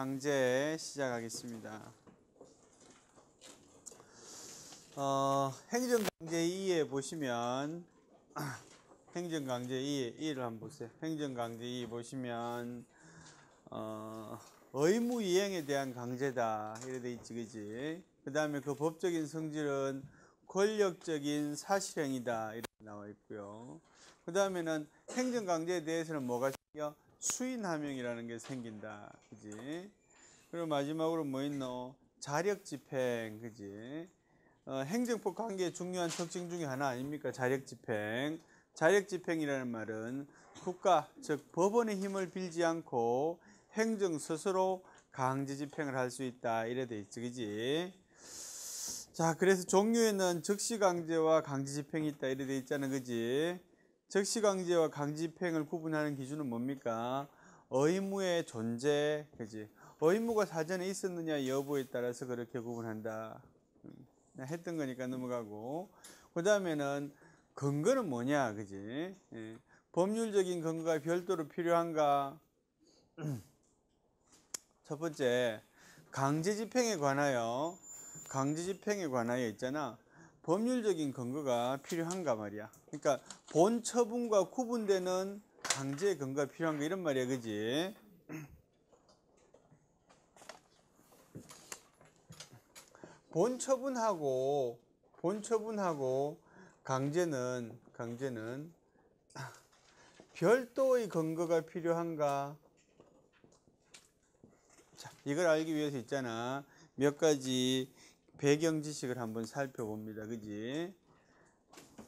강제 시작하겠습니다. 행정강제 2에 보시면 행정강제 2를 한번 보세요. 행정강제 2 보시면 의무이행에 대한 강제다 이래 돼 있지, 그지? 그 다음에 그 법적인 성질은 권력적인 사실행위다 이렇게 나와 있고요. 그 다음에는 행정강제에 대해서는 뭐가 생겨? 수인함용이라는 게 생긴다, 그지? 그리고 마지막으로 뭐 있노? 자력집행, 그지? 행정법 관계의 중요한 특징 중에 하나 아닙니까? 자력집행. 자력집행이라는 말은 국가, 즉 법원의 힘을 빌지 않고 행정 스스로 강제집행을 할 수 있다 이래 돼 있지, 그지? 자, 그래서 종류에는 즉시강제와 강제집행이 있다 이래 돼 있잖아, 그지? 즉시강제와 강제집행을 구분하는 기준은 뭡니까? 의무의 존재, 그지? 의무가 사전에 있었느냐 여부에 따라서 그렇게 구분한다. 했던 거니까 넘어가고. 그 다음에는 근거는 뭐냐, 그지? 예. 법률적인 근거가 별도로 필요한가? 첫 번째, 강제집행에 관하여 있잖아. 법률적인 근거가 필요한가 말이야. 그러니까 본 처분과 구분되는 강제 근거가 필요한가 이런 말이야, 그지? 본 처분하고 강제는 별도의 근거가 필요한가? 자, 이걸 알기 위해서 있잖아. 몇 가지 배경 지식을 한번 살펴봅니다. 그지?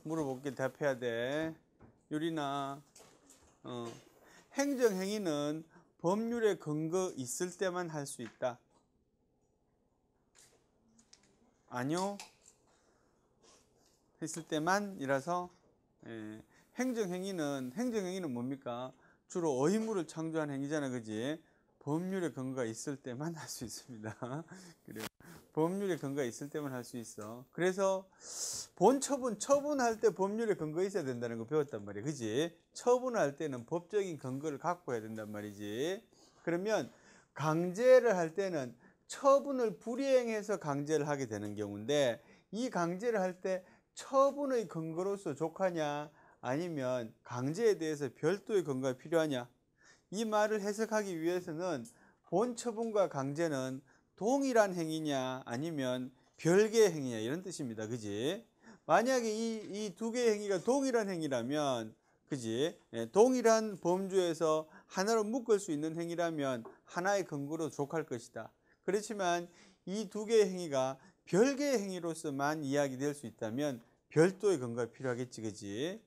물어볼게 답해야 돼. 유리나, 행정행위는 법률에 근거 있을 때만 할 수 있다. 아니요. 했을 때만이라서, 행정행위는 뭡니까? 주로 의무를 창조한 행위잖아, 그지? 법률에 근거가 있을 때만 할 수 있습니다. 그래요. 법률에 근거가 있을 때만 할 수 있어. 그래서 본 처분할 때 법률에 근거 있어야 된다는 거 배웠단 말이야, 그지? 처분할 때는 법적인 근거를 갖고 해야 된단 말이지. 그러면 강제를 할 때는 처분을 불이행해서 강제를 하게 되는 경우인데, 이 강제를 할 때 처분의 근거로서 족하냐 아니면 강제에 대해서 별도의 근거가 필요하냐, 이 말을 해석하기 위해서는 본 처분과 강제는 동일한 행위냐 아니면 별개의 행위냐 이런 뜻입니다, 그지? 만약에 이 두 개의 행위가 동일한 행위라면, 그지? 동일한 범주에서 하나로 묶을 수 있는 행위라면 하나의 근거로 족할 것이다. 그렇지만 이 두 개의 행위가 별개의 행위로서만 이야기될 수 있다면 별도의 근거가 필요하겠지, 그지?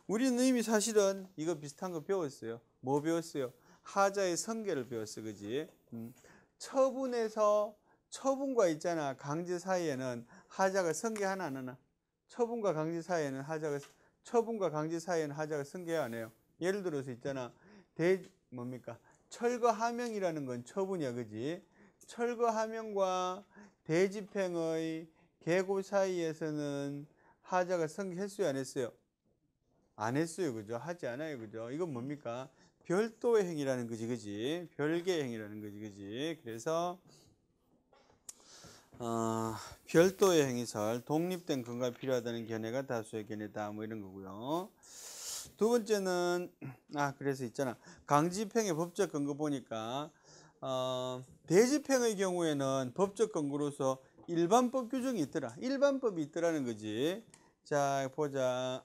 우리는 이미 사실은 이거 비슷한 거 배웠어요. 뭐 배웠어요? 하자의 성계를 배웠어, 그지? 처분과 있잖아, 강제 사이에는 하자가 성계 하나 안 하나? 처분과 강제 사이에는 하자가 성계 안 해요. 예를 들어서 있잖아, 뭡니까? 철거하명이라는 건 처분이야, 그지? 철거하명과 대집행의 계고 사이에서는 하자가 성계했어요, 안 했어요? 안 했어요, 그죠? 하지 않아요, 그죠? 이건 뭡니까? 별도의 행위라는 거지, 그지? 별개의 행위라는 거지, 그지? 그래서 별도의 행위설, 독립된 근거가 필요하다는 견해가 다수의 견해다, 뭐 이런 거고요. 두 번째는 그래서 있잖아, 강제집행의 법적 근거 보니까 대집행의 경우에는 법적 근거로서 일반법 규정이 있더라. 일반법이 있더라는 거지. 자, 보자.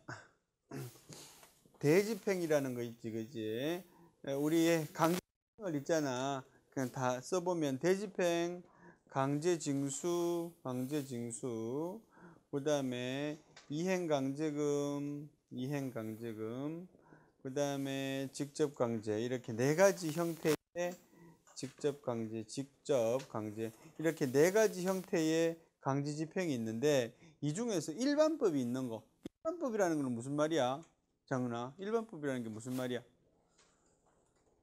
대집행이라는 거 있지, 그지? 우리 강제집행을 있잖아. 그냥 다 써보면 대집행, 강제징수, 그 다음에 이행강제금, 그 다음에 직접강제, 이렇게 네 가지 형태의 직접강제, 이렇게 네 가지 형태의 강제집행이 있는데, 이 중에서 일반법이 있는 거. 일반법이라는 건 무슨 말이야? 장은아, 일반법이라는 게 무슨 말이야?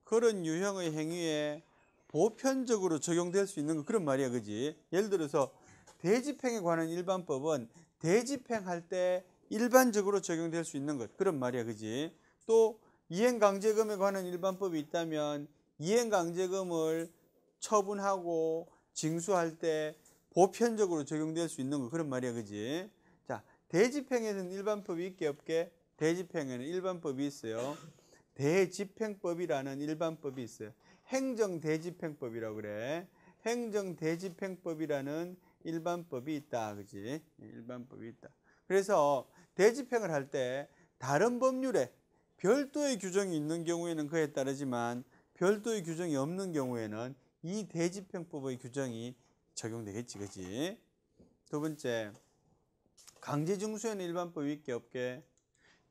그런 유형의 행위에 보편적으로 적용될 수 있는 거, 그런 말이야, 그지? 예를 들어서 대집행에 관한 일반법은 대집행할 때 일반적으로 적용될 수 있는 것, 그런 말이야, 그지? 또 이행강제금에 관한 일반법이 있다면 이행강제금을 처분하고 징수할 때 보편적으로 적용될 수 있는 거 그런 말이야, 그지? 자, 대집행에는 일반법이 있게 없게? 대집행에는 일반법이 있어요. 대집행법이라는 일반법이 있어요. 행정대집행법이라고 그래. 행정대집행법이라는 일반법이 있다, 그지? 일반법이 있다. 그래서 대집행을 할 때 다른 법률에 별도의 규정이 있는 경우에는 그에 따르지만 별도의 규정이 없는 경우에는 이 대집행법의 규정이 적용되겠지, 그지? 두 번째, 강제징수에는 일반법이 있게 없게?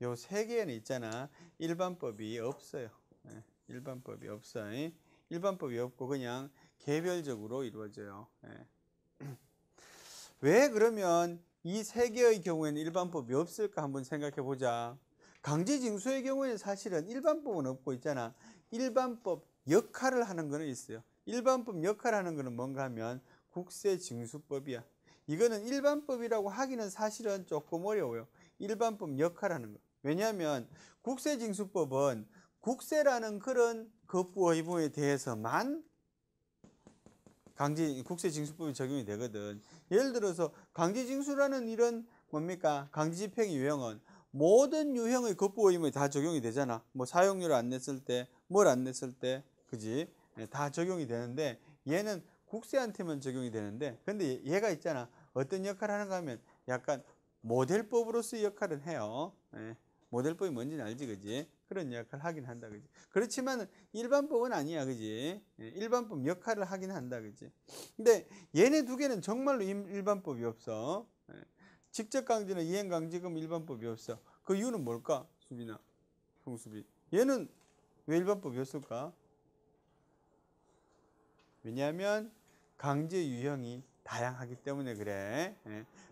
요 세 개에는 있잖아. 일반법이 없어요. 일반법이 없어요. 일반법이 없고 그냥 개별적으로 이루어져요. 왜 그러면 이 세 개의 경우에는 일반법이 없을까 한번 생각해 보자. 강제징수의 경우에는 사실은 일반법은 없고 있잖아. 일반법 역할을 하는 거는 있어요. 일반법 역할을 하는 거는 뭔가 하면 국세징수법이야. 이거는 일반법이라고 하기는 사실은 조금 어려워요. 일반법 역할을 하는 거. 왜냐하면 국세징수법은 국세라는 그런 거부 의무에 대해서만 국세징수법이 적용이 되거든. 예를 들어서 강제징수라는 이런 뭡니까? 강제집행 유형은 모든 유형의 거부 의무에 다 적용이 되잖아. 뭐 사용료를 안 냈을 때, 뭘 안 냈을 때, 그지? 다 적용이 되는데 얘는 국세한테만 적용이 되는데, 근데 얘가 있잖아. 어떤 역할을 하는가 하면 약간 모델법으로서의 역할은 해요. 모델법이 뭔지는 알지, 그지? 그런 역할을 하긴 한다, 그지? 그렇지만 일반법은 아니야, 그지? 일반법 역할을 하긴 한다, 그지? 근데 얘네 두 개는 정말로 일반법이 없어. 직접강제나 이행강제금 일반법이 없어. 그 이유는 뭘까, 수빈아? 홍수빈. 얘는 왜 일반법이 없을까? 왜냐하면 강제 유형이 다양하기 때문에 그래.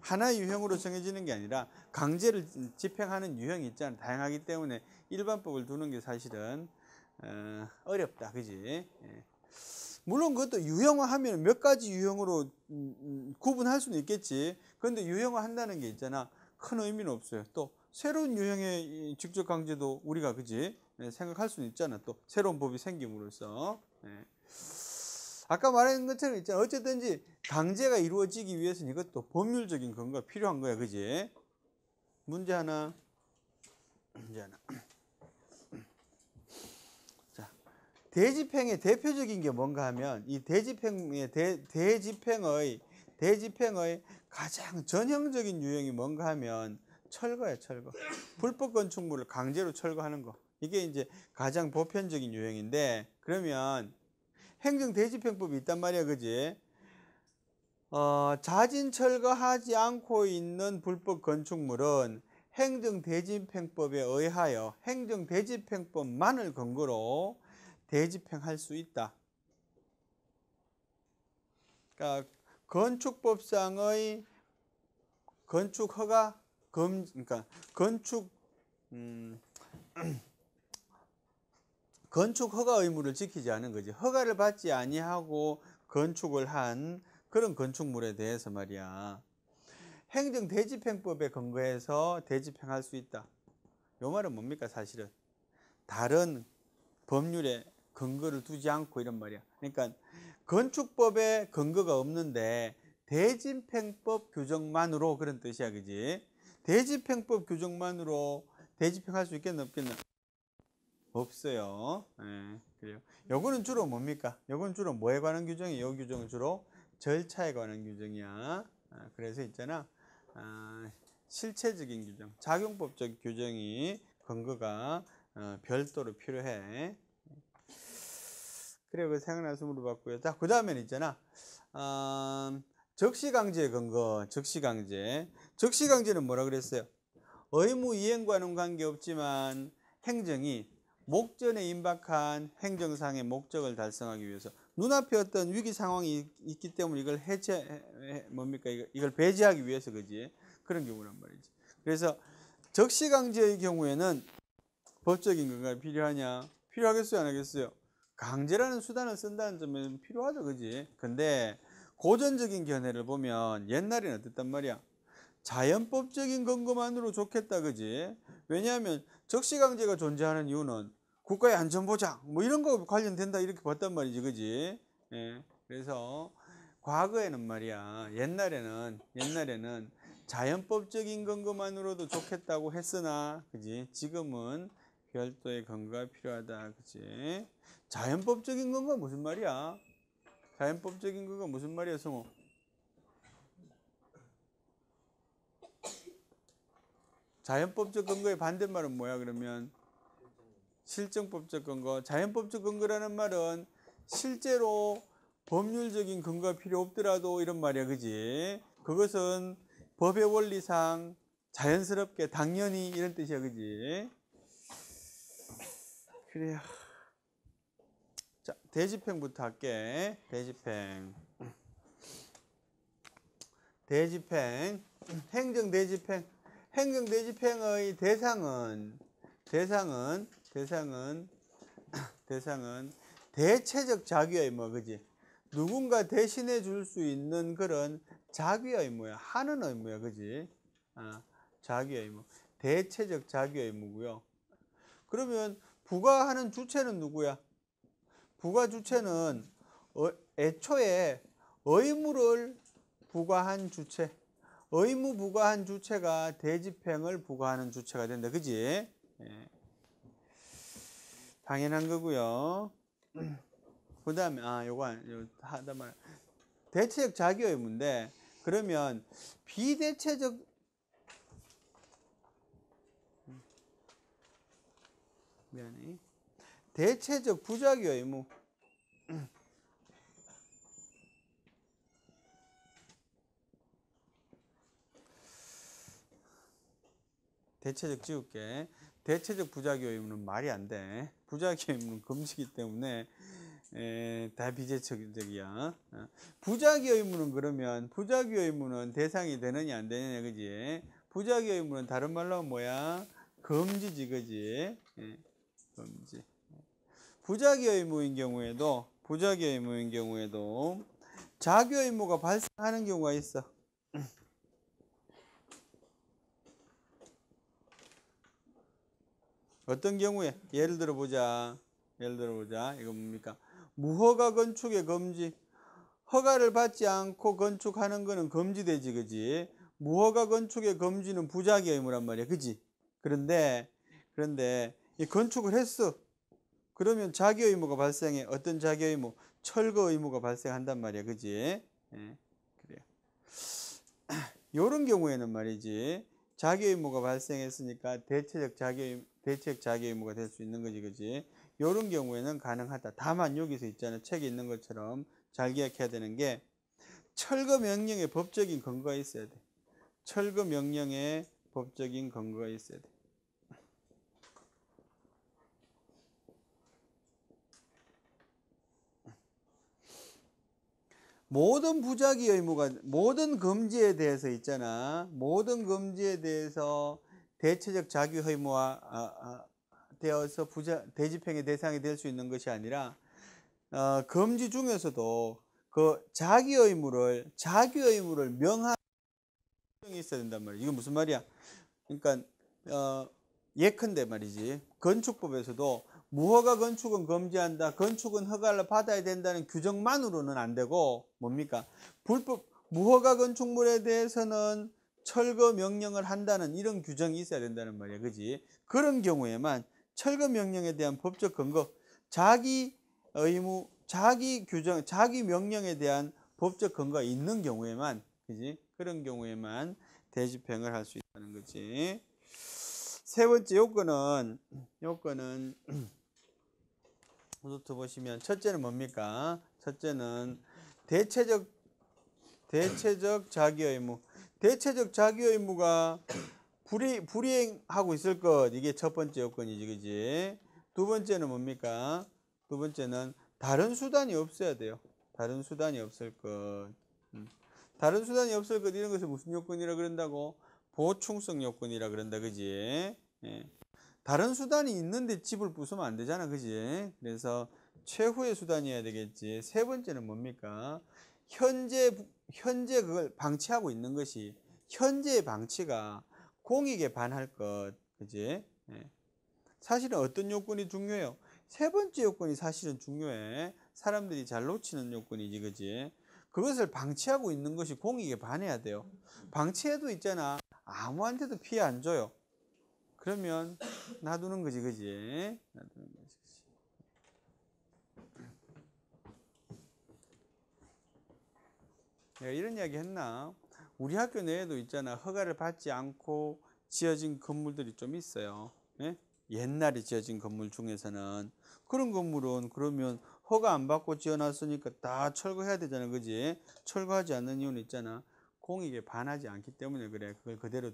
하나의 유형으로 정해지는 게 아니라 강제를 집행하는 유형이 있잖아. 다양하기 때문에 일반법을 두는 게 사실은 어렵다, 그지? 물론 그것도 유형화하면 몇 가지 유형으로 구분할 수는 있겠지. 그런데 유형화한다는 게 있잖아. 큰 의미는 없어요. 또 새로운 유형의 직접 강제도 우리가 그지? 생각할 수는 있잖아. 또 새로운 법이 생김으로써. 아까 말한 것처럼 있잖아. 어쨌든지 강제가 이루어지기 위해서는 이것도 법률적인 근거가 필요한 거야, 그지? 문제 하나. 자, 대집행의 대표적인 게 뭔가 하면 이 대집행의 대집행의 가장 전형적인 유형이 뭔가 하면 철거야, 철거. 불법 건축물을 강제로 철거하는 거. 이게 이제 가장 보편적인 유형인데, 그러면 행정대집행법이 있단 말이야, 그지? 자진 철거하지 않고 있는 불법 건축물은 행정대집행법에 의하여 행정대집행법만을 근거로 대집행할 수 있다. 그러니까 건축법상의 건축 허가 그러니까 건축 허가 의무를 지키지 않은 거지. 허가를 받지 아니하고 건축을 한 그런 건축물에 대해서 말이야. 행정대집행법에 근거해서 대집행할 수 있다. 요 말은 뭡니까, 사실은? 다른 법률에 근거를 두지 않고 이런 말이야. 그러니까 건축법에 근거가 없는데 대집행법 규정만으로 그런 뜻이야, 그지? 대집행법 규정만으로 대집행할 수 있겠나 없겠나? 없어요. 그래요. 요거는 주로 뭡니까? 요건 주로 뭐에 관한 규정이에요? 요 규정은 주로 절차에 관한 규정이야. 그래서 있잖아. 실체적인 규정, 작용법적 규정이 근거가 별도로 필요해. 그래, 그 생각나서 물어봤고요. 자, 그 다음에는 있잖아. 적시강제의 근거, 적시강제. 적시강제는 뭐라 그랬어요? 의무 이행과는 관계없지만 행정이 목전에 임박한 행정상의 목적을 달성하기 위해서 눈앞에 어떤 위기 상황이 있기 때문에 이걸 이걸 배제하기 위해서, 그지? 그런 경우란 말이지. 그래서 적시강제의 경우에는 법적인 근거가 필요하냐? 필요하겠어요, 안 하겠어요? 강제라는 수단을 쓴다는 점에는 필요하죠, 그지? 근데 고전적인 견해를 보면 옛날에는 어땠단 말이야? 자연법적인 근거만으로 좋겠다, 그지? 왜냐하면 적시강제가 존재하는 이유는 국가의 안전보장 뭐 이런 거 관련된다 이렇게 봤단 말이지, 그지? 예. 그래서 과거에는 말이야, 옛날에는 자연법적인 근거만으로도 좋겠다고 했으나, 그지? 지금은 별도의 근거가 필요하다, 그지? 자연법적인 근거 무슨 말이야? 자연법적인 근거 무슨 말이야, 성우? 자연법적 근거의 반대말은 뭐야, 그러면? 실정법적 근거. 자연법적 근거라는 말은 실제로 법률적인 근거가 필요 없더라도 이런 말이야, 그지? 그것은 법의 원리상 자연스럽게 당연히 이런 뜻이야, 그지? 그래요. 자, 대집행부터 할게. 대집행. 행정대집행. 행정대집행의 대상은 대체적 자기 의무, 그지? 누군가 대신해 줄 수 있는 그런 자기 의무야. 하는 의무야, 그지? 자기 의무. 대체적 자기 의무고요. 그러면 부과하는 주체는 누구야? 부과 주체는 애초에 의무를 부과한 주체. 의무 부과한 주체가 대집행을 부과하는 주체가 된다, 그지? 예. 당연한 거고요. 그 다음에 요거 하다 말 대체적 자기 의무인데, 그러면 비대체적 미안해. 대체적 부자기 의무. 대체적 지울게. 대체적 부자기 의무는 말이 안 돼. 부자기 의무는 금지이기 때문에 다 비대체적이야. 부자기 의무는 그러면 부자기 의무는 대상이 되느냐 안 되느냐, 그지? 부자기 의무는 다른 말로 뭐야? 금지지, 그지? 금지. 부자기 의무인 경우에도 자기 의무가 발생하는 경우가 있어. 어떤 경우에? 예를 들어 보자. 이거 뭡니까? 무허가 건축의 금지. 허가를 받지 않고 건축하는 거는 금지되지, 그지? 무허가 건축의 금지는 부자기 의무란 말이야, 그지? 그런데 이 건축을 했어. 그러면 자기 의무가 발생해. 어떤 자기 의무? 철거 의무가 발생한단 말이야, 그지? 예, 그래요. 요런 경우에는 말이지, 자기 의무가 발생했으니까 대체적 자기 의무가 될 수 있는 거지, 그지? 요런 경우에는 가능하다. 다만 여기서 있잖아, 책에 있는 것처럼 잘 기억해야 되는 게, 철거 명령의 법적인 근거가 있어야 돼. 철거 명령의 법적인 근거가 있어야 돼. 모든 부작위 의무가, 모든 금지에 대해서 있잖아. 모든 금지에 대해서 대체적 자기 의무화 되어서 대집행의 대상이 될 수 있는 것이 아니라, 금지 중에서도 그 자기 의무를 명하는 게 있어야 된단 말이야. 이건 무슨 말이야? 그러니까, 예컨대 말이지. 건축법에서도 무허가 건축은 금지한다. 건축은 허가를 받아야 된다는 규정만으로는 안 되고, 뭡니까? 무허가 건축물에 대해서는 철거 명령을 한다는 이런 규정이 있어야 된다는 말이야. 그지? 그런 경우에만 철거 명령에 대한 법적 근거, 자기 의무, 자기 규정, 자기 명령에 대한 법적 근거가 있는 경우에만, 그지? 그런 경우에만 대집행을 할 수 있다는 거지. 세 번째 요건은 노트 보시면 첫째는 뭡니까? 첫째는 대체적 자기 의무. 대체적 자기 의무가 불이행하고 있을 것. 이게 첫 번째 요건이지, 그지? 두 번째는 뭡니까? 두 번째는 다른 수단이 없어야 돼요. 다른 수단이 없을 것. 다른 수단이 없을 것, 이런 것을 무슨 요건이라 그런다고? 보충성 요건이라 그런다, 그지? 예. 다른 수단이 있는데 집을 부수면 안 되잖아, 그지? 그래서 최후의 수단이어야 되겠지. 세 번째는 뭡니까? 현재 그걸 방치하고 있는 것이, 현재의 방치가 공익에 반할 것, 그지? 예. 사실은 어떤 요건이 중요해요? 세 번째 요건이 사실은 중요해. 사람들이 잘 놓치는 요건이지, 그지? 그것을 방치하고 있는 것이 공익에 반해야 돼요. 방치해도 있잖아. 아무한테도 피해 안 줘요. 그러면 놔두는 거지, 그지? 놔두는 거지. 내가 이런 이야기 했나? 우리 학교 내에도 있잖아. 허가를 받지 않고 지어진 건물들이 좀 있어요. 예? 옛날에 지어진 건물 중에서는. 그런 건물은 그러면 허가 안 받고 지어놨으니까 다 철거해야 되잖아, 그지? 철거하지 않는 이유는 있잖아. 공익에 반하지 않기 때문에 그래. 그걸 그대로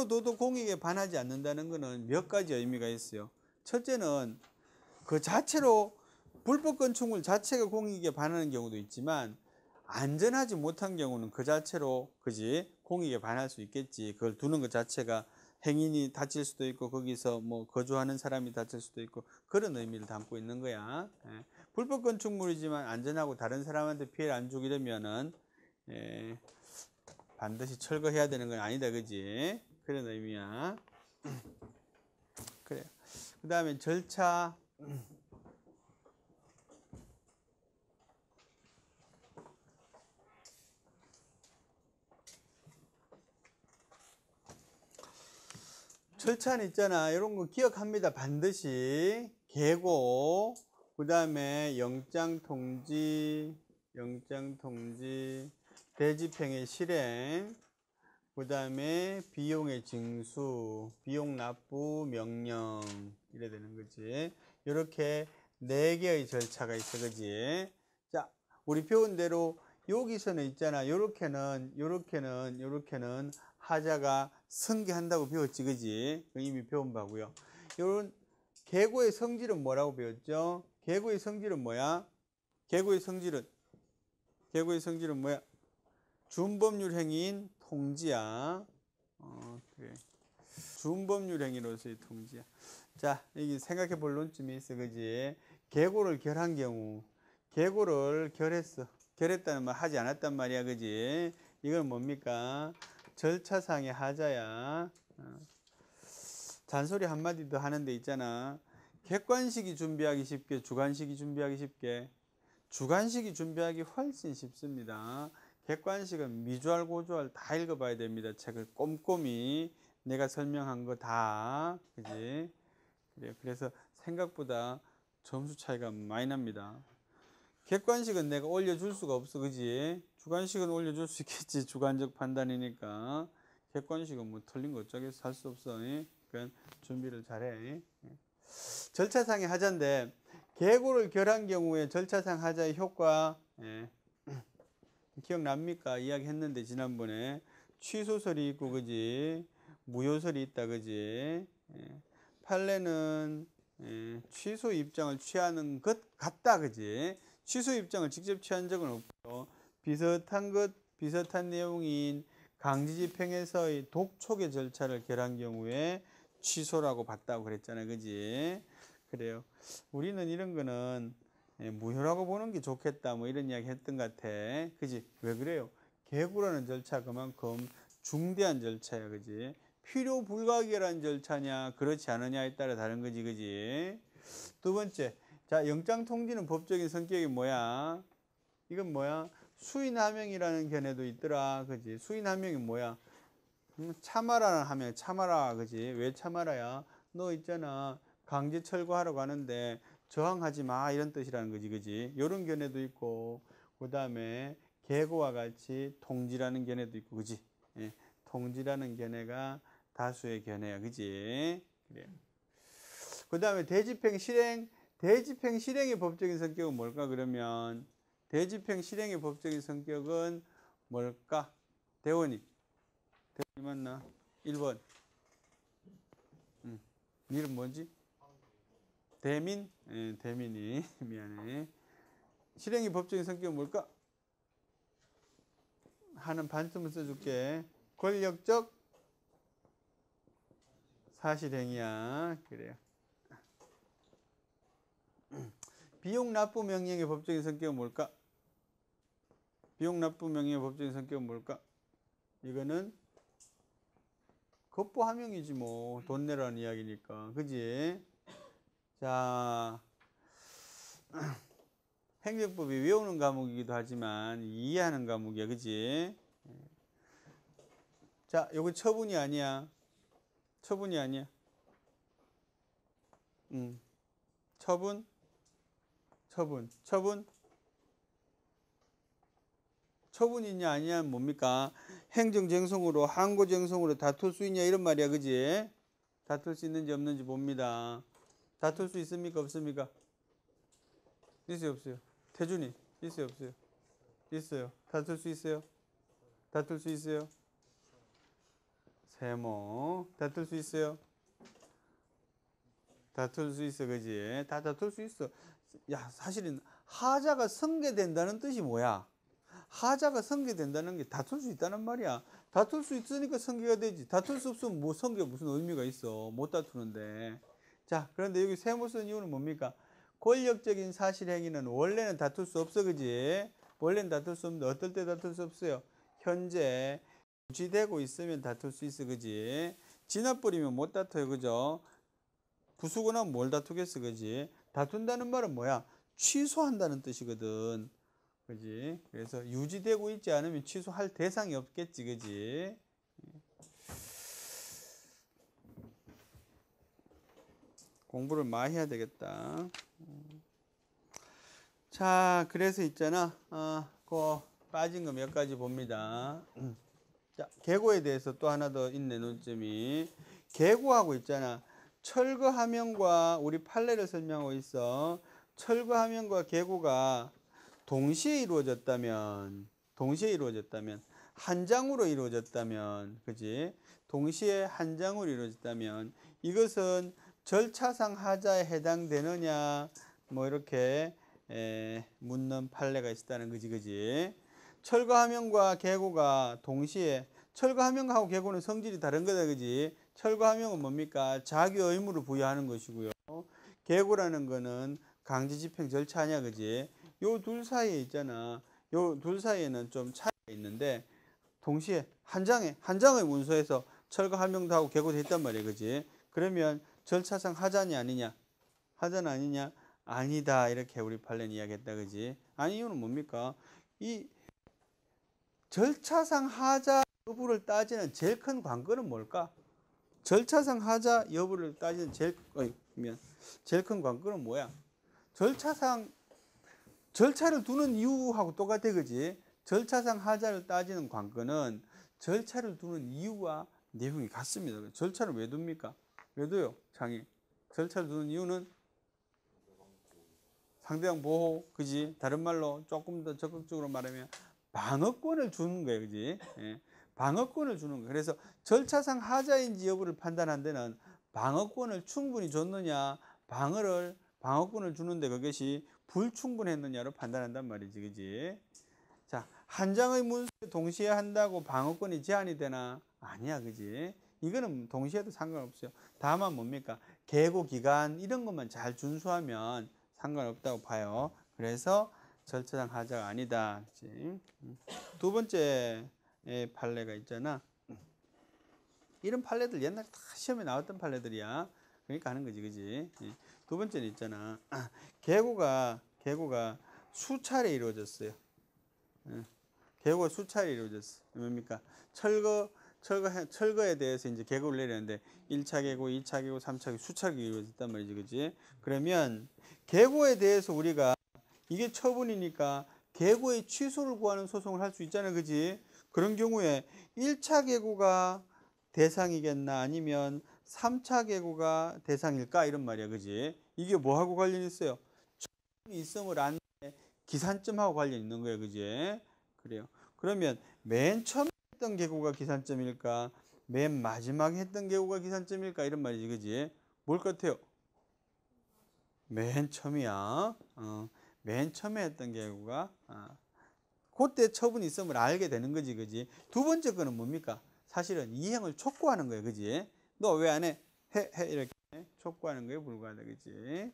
둬도 공익에 반하지 않는다는 거는 몇 가지 의미가 있어요. 첫째는 그 자체로 불법 건축물 자체가 공익에 반하는 경우도 있지만 안전하지 못한 경우는 그 자체로, 그지? 공익에 반할 수 있겠지. 그걸 두는 것 자체가 행인이 다칠 수도 있고 거기서 뭐 거주하는 사람이 다칠 수도 있고 그런 의미를 담고 있는 거야. 예. 불법 건축물이지만 안전하고 다른 사람한테 피해를 안 주기려면은 예, 반드시 철거해야 되는 건 아니다, 그지? 그런 의미야. 그래. 그 다음에 절차. 절차는 있잖아. 이런 거 기억합니다. 반드시 계고, 그 다음에 영장통지, 대집행의 실행, 그 다음에 비용의 징수, 비용 납부 명령 이래 되는 거지. 이렇게 4개의 절차가 있어, 그지? 자, 우리 배운 대로 여기서는 있잖아. 요렇게는 하자가 승계한다고 배웠지, 그지? 이미 배운 바고요. 요런 계고의 성질은 뭐라고 배웠죠? 계고의 성질은 뭐야? 계고의 성질은 뭐야? 준법률 행위인 통지야. 그래. 준법률 행위로서의 통지야. 자, 여기 생각해 볼 논점이 있어, 그지? 계고를 결한 경우, 계고를 결했다는 말 하지 않았단 말이야, 그지? 이건 뭡니까? 절차상의 하자야. 잔소리 한마디 더 하는데 있잖아. 객관식이 준비하기 쉽게, 주관식이 준비하기 쉽게. 주관식이 준비하기 훨씬 쉽습니다. 객관식은 미주알, 고주알 다 읽어봐야 됩니다. 책을 꼼꼼히 내가 설명한 거 다, 그지? 그래서 생각보다 점수 차이가 많이 납니다. 객관식은 내가 올려줄 수가 없어, 그지? 주관식은 올려줄 수 있겠지. 주관적 판단이니까. 객관식은 뭐 틀린 거 어쩌겠어. 할 수 없어. 그러니까 준비를 잘해. 절차상의 하자인데 계고를 결한 경우에 절차상 하자의 효과 기억납니까? 이야기했는데 지난번에 취소설이 있고, 그지? 무효설이 있다, 그지? 판례는 취소 입장을 취하는 것 같다, 그지? 취소 입장을 직접 취한 적은 없고 비슷한 내용인 강제집행에서의 독촉의 절차를 결한 경우에 취소라고 봤다고 그랬잖아요, 그지? 그래요. 우리는 이런 거는 무효라고 보는 게 좋겠다, 뭐 이런 이야기 했던 것 같아. 그지? 왜 그래요? 계고라는 절차 그만큼 중대한 절차야, 그지? 필요 불가결한 절차냐, 그렇지 않느냐에 따라 다른 거지, 그지? 두 번째, 자, 영장 통지는 법적인 성격이 뭐야? 이건 뭐야? 수인함명이라는 견해도 있더라, 그지? 수인함명이 뭐야? 참아라는 하면 참아라, 그지? 왜 참아라야? 너 있잖아, 강제 철거하러 가는데 저항하지 마, 이런 뜻이라는 거지, 그지? 이런 견해도 있고, 그 다음에 계고와 같이 통지라는 견해도 있고, 그지? 예, 통지라는 견해가 다수의 견해야, 그지? 그래. 그 다음에 대집행 실행의 법적인 성격은 뭘까? 그러면 대집행 실행의 법적인 성격은 뭘까? 대원이 맞나? 1번. 이름 뭐지? 대민? 대민이. 미안해. 실행의 법적인 성격은 뭘까? 하는 반쯤을 써줄게. 권력적 사실행위야. 그래요. 비용 납부 명령의 법적인 성격은 뭘까? 비용 납부 명령의 법적인 성격은 뭘까? 이거는 급부 함용이지 뭐. 돈 내라는 이야기니까. 그지? 자, 행정법이 외우는 과목이기도 하지만 이해하는 과목이야, 그지? 자, 요거 처분이 아니야. 처분이 아니야. 처분. 처분이 있냐 아니냐 뭡니까? 행정쟁송으로 항고쟁송으로 다툴 수 있냐 이런 말이야, 그지? 다툴 수 있는지 없는지 봅니다. 다툴 수 있습니까 없습니까? 있어요 없어요? 태준이 있어요 없어요? 있어요. 다툴 수 있어요? 다툴 수 있어요? 세모 다툴 수 있어요? 다툴 수 있어, 그지? 다 다툴 수 있어. 야, 사실은 하자가 성계된다는 뜻이 뭐야? 하자가 성계된다는 게 다툴 수 있다는 말이야. 다툴 수 있으니까 성계가 되지. 다툴 수 없으면 뭐 성계가 무슨 의미가 있어? 못 다투는데. 자, 그런데 여기 세모 쓴 이유는 뭡니까? 권력적인 사실 행위는 원래는 다툴 수 없어, 그지? 원래는 다툴 수 없는데 어떨 때 다툴 수 없어요? 현재 유지되고 있으면 다툴 수 있어, 그지? 지나버리면 못 다퉈요, 그죠? 부수고 나면 뭘 다투겠어, 그지? 다툰다는 말은 뭐야? 취소한다는 뜻이거든, 그지? 그래서 유지되고 있지 않으면 취소할 대상이 없겠지, 그지? 공부를 많이 해야 되겠다. 자, 그래서 있잖아. 그 빠진 거 몇 가지 봅니다. 자, 계고에 대해서 또 하나 더 있네, 논점이. 계고하고 있잖아. 철거하면과 우리 판례를 설명하고 있어. 철거하면과 계고가 동시에 이루어졌다면 한 장으로 이루어졌다면, 그지? 동시에 한 장으로 이루어졌다면 이것은 절차상 하자에 해당되느냐 뭐 이렇게 묻는 판례가 있었다는 거지, 그지? 철거하면과 계고가 동시에, 철거하면하고 계고는 성질이 다른 거다, 그지? 철거하면은 뭡니까? 자기 의무를 부여하는 것이고요. 계고라는 거는 강제집행 절차 아니야, 그지? 요 둘 사이에 있잖아. 요 둘 사이에는 좀 차이가 있는데 동시에 한 장의 문서에서 철거하면도 하고 계고도 했단 말이야, 그지? 그러면 절차상 하자니 아니냐? 하자는 아니냐? 아니다, 이렇게 우리 판례는 이야기했다, 그지? 아니, 이유는 뭡니까? 이 절차상 하자 여부를 따지는 제일 큰 관건은 뭘까? 절차상 하자 여부를 따지는 제일 큰 관건은 뭐야? 절차를 두는 이유하고 똑같아, 그지? 절차상 하자를 따지는 관건은 절차를 두는 이유와 내용이 같습니다. 절차를 왜 둡니까? 왜 둬요, 장이? 절차를 두는 이유는 상대방 보호, 그지? 다른 말로 조금 더 적극적으로 말하면 방어권을 주는 거예요, 그지? 예. 방어권을 주는 거예요. 그래서 절차상 하자인지 여부를 판단한 데는 방어권을 충분히 줬느냐, 방어권을 주는데 그것이 불충분했느냐로 판단한단 말이지, 그지? 자, 한 장의 문서에 동시에 한다고 방어권이 제한이 되나? 아니야, 그지? 이거는 동시에도 상관없어요. 다만 뭡니까? 계고 기간 이런 것만 잘 준수하면 상관없다고 봐요. 그래서 절차상 하자가 아니다, 그치? 두 번째 판례가 있잖아. 이런 판례들 옛날에 다 시험에 나왔던 판례들이야. 그러니까 하는 거지, 그지? 두 번째는 있잖아. 계고가 수차례 이루어졌어요. 계고가 수차례 이루어졌어. 뭡니까? 철거에 대해서 이제 계고를 내렸는데 1차 계고, 2차 계고, 3차 계고 수차례 이루어졌단 말이지, 그지? 그러면 계고에 대해서 우리가 이게 처분이니까 계고의 취소를 구하는 소송을 할 수 있잖아, 그지? 그런 경우에 1차 계고가 대상이겠나 아니면 3차 계고가 대상일까 이런 말이야, 그지? 이게 뭐하고 관련이 있어요? 처분이 있음을 안 기산점하고 관련이 있는 거예요, 그지? 그래요. 그러면 맨 처음 했던 계고가 기산점일까? 맨 마지막에 했던 계고가 기산점일까? 이런 말이지, 그지? 뭘 같아요? 맨 처음이야. 맨 처음에 했던 계고가 그때 처분이 있음을 알게 되는 거지, 그지? 두 번째 거는 뭡니까? 사실은 이행을 촉구하는 거예요, 그지? 너 왜 안 해? 해 이렇게 촉구하는 거에 불과하다, 그지?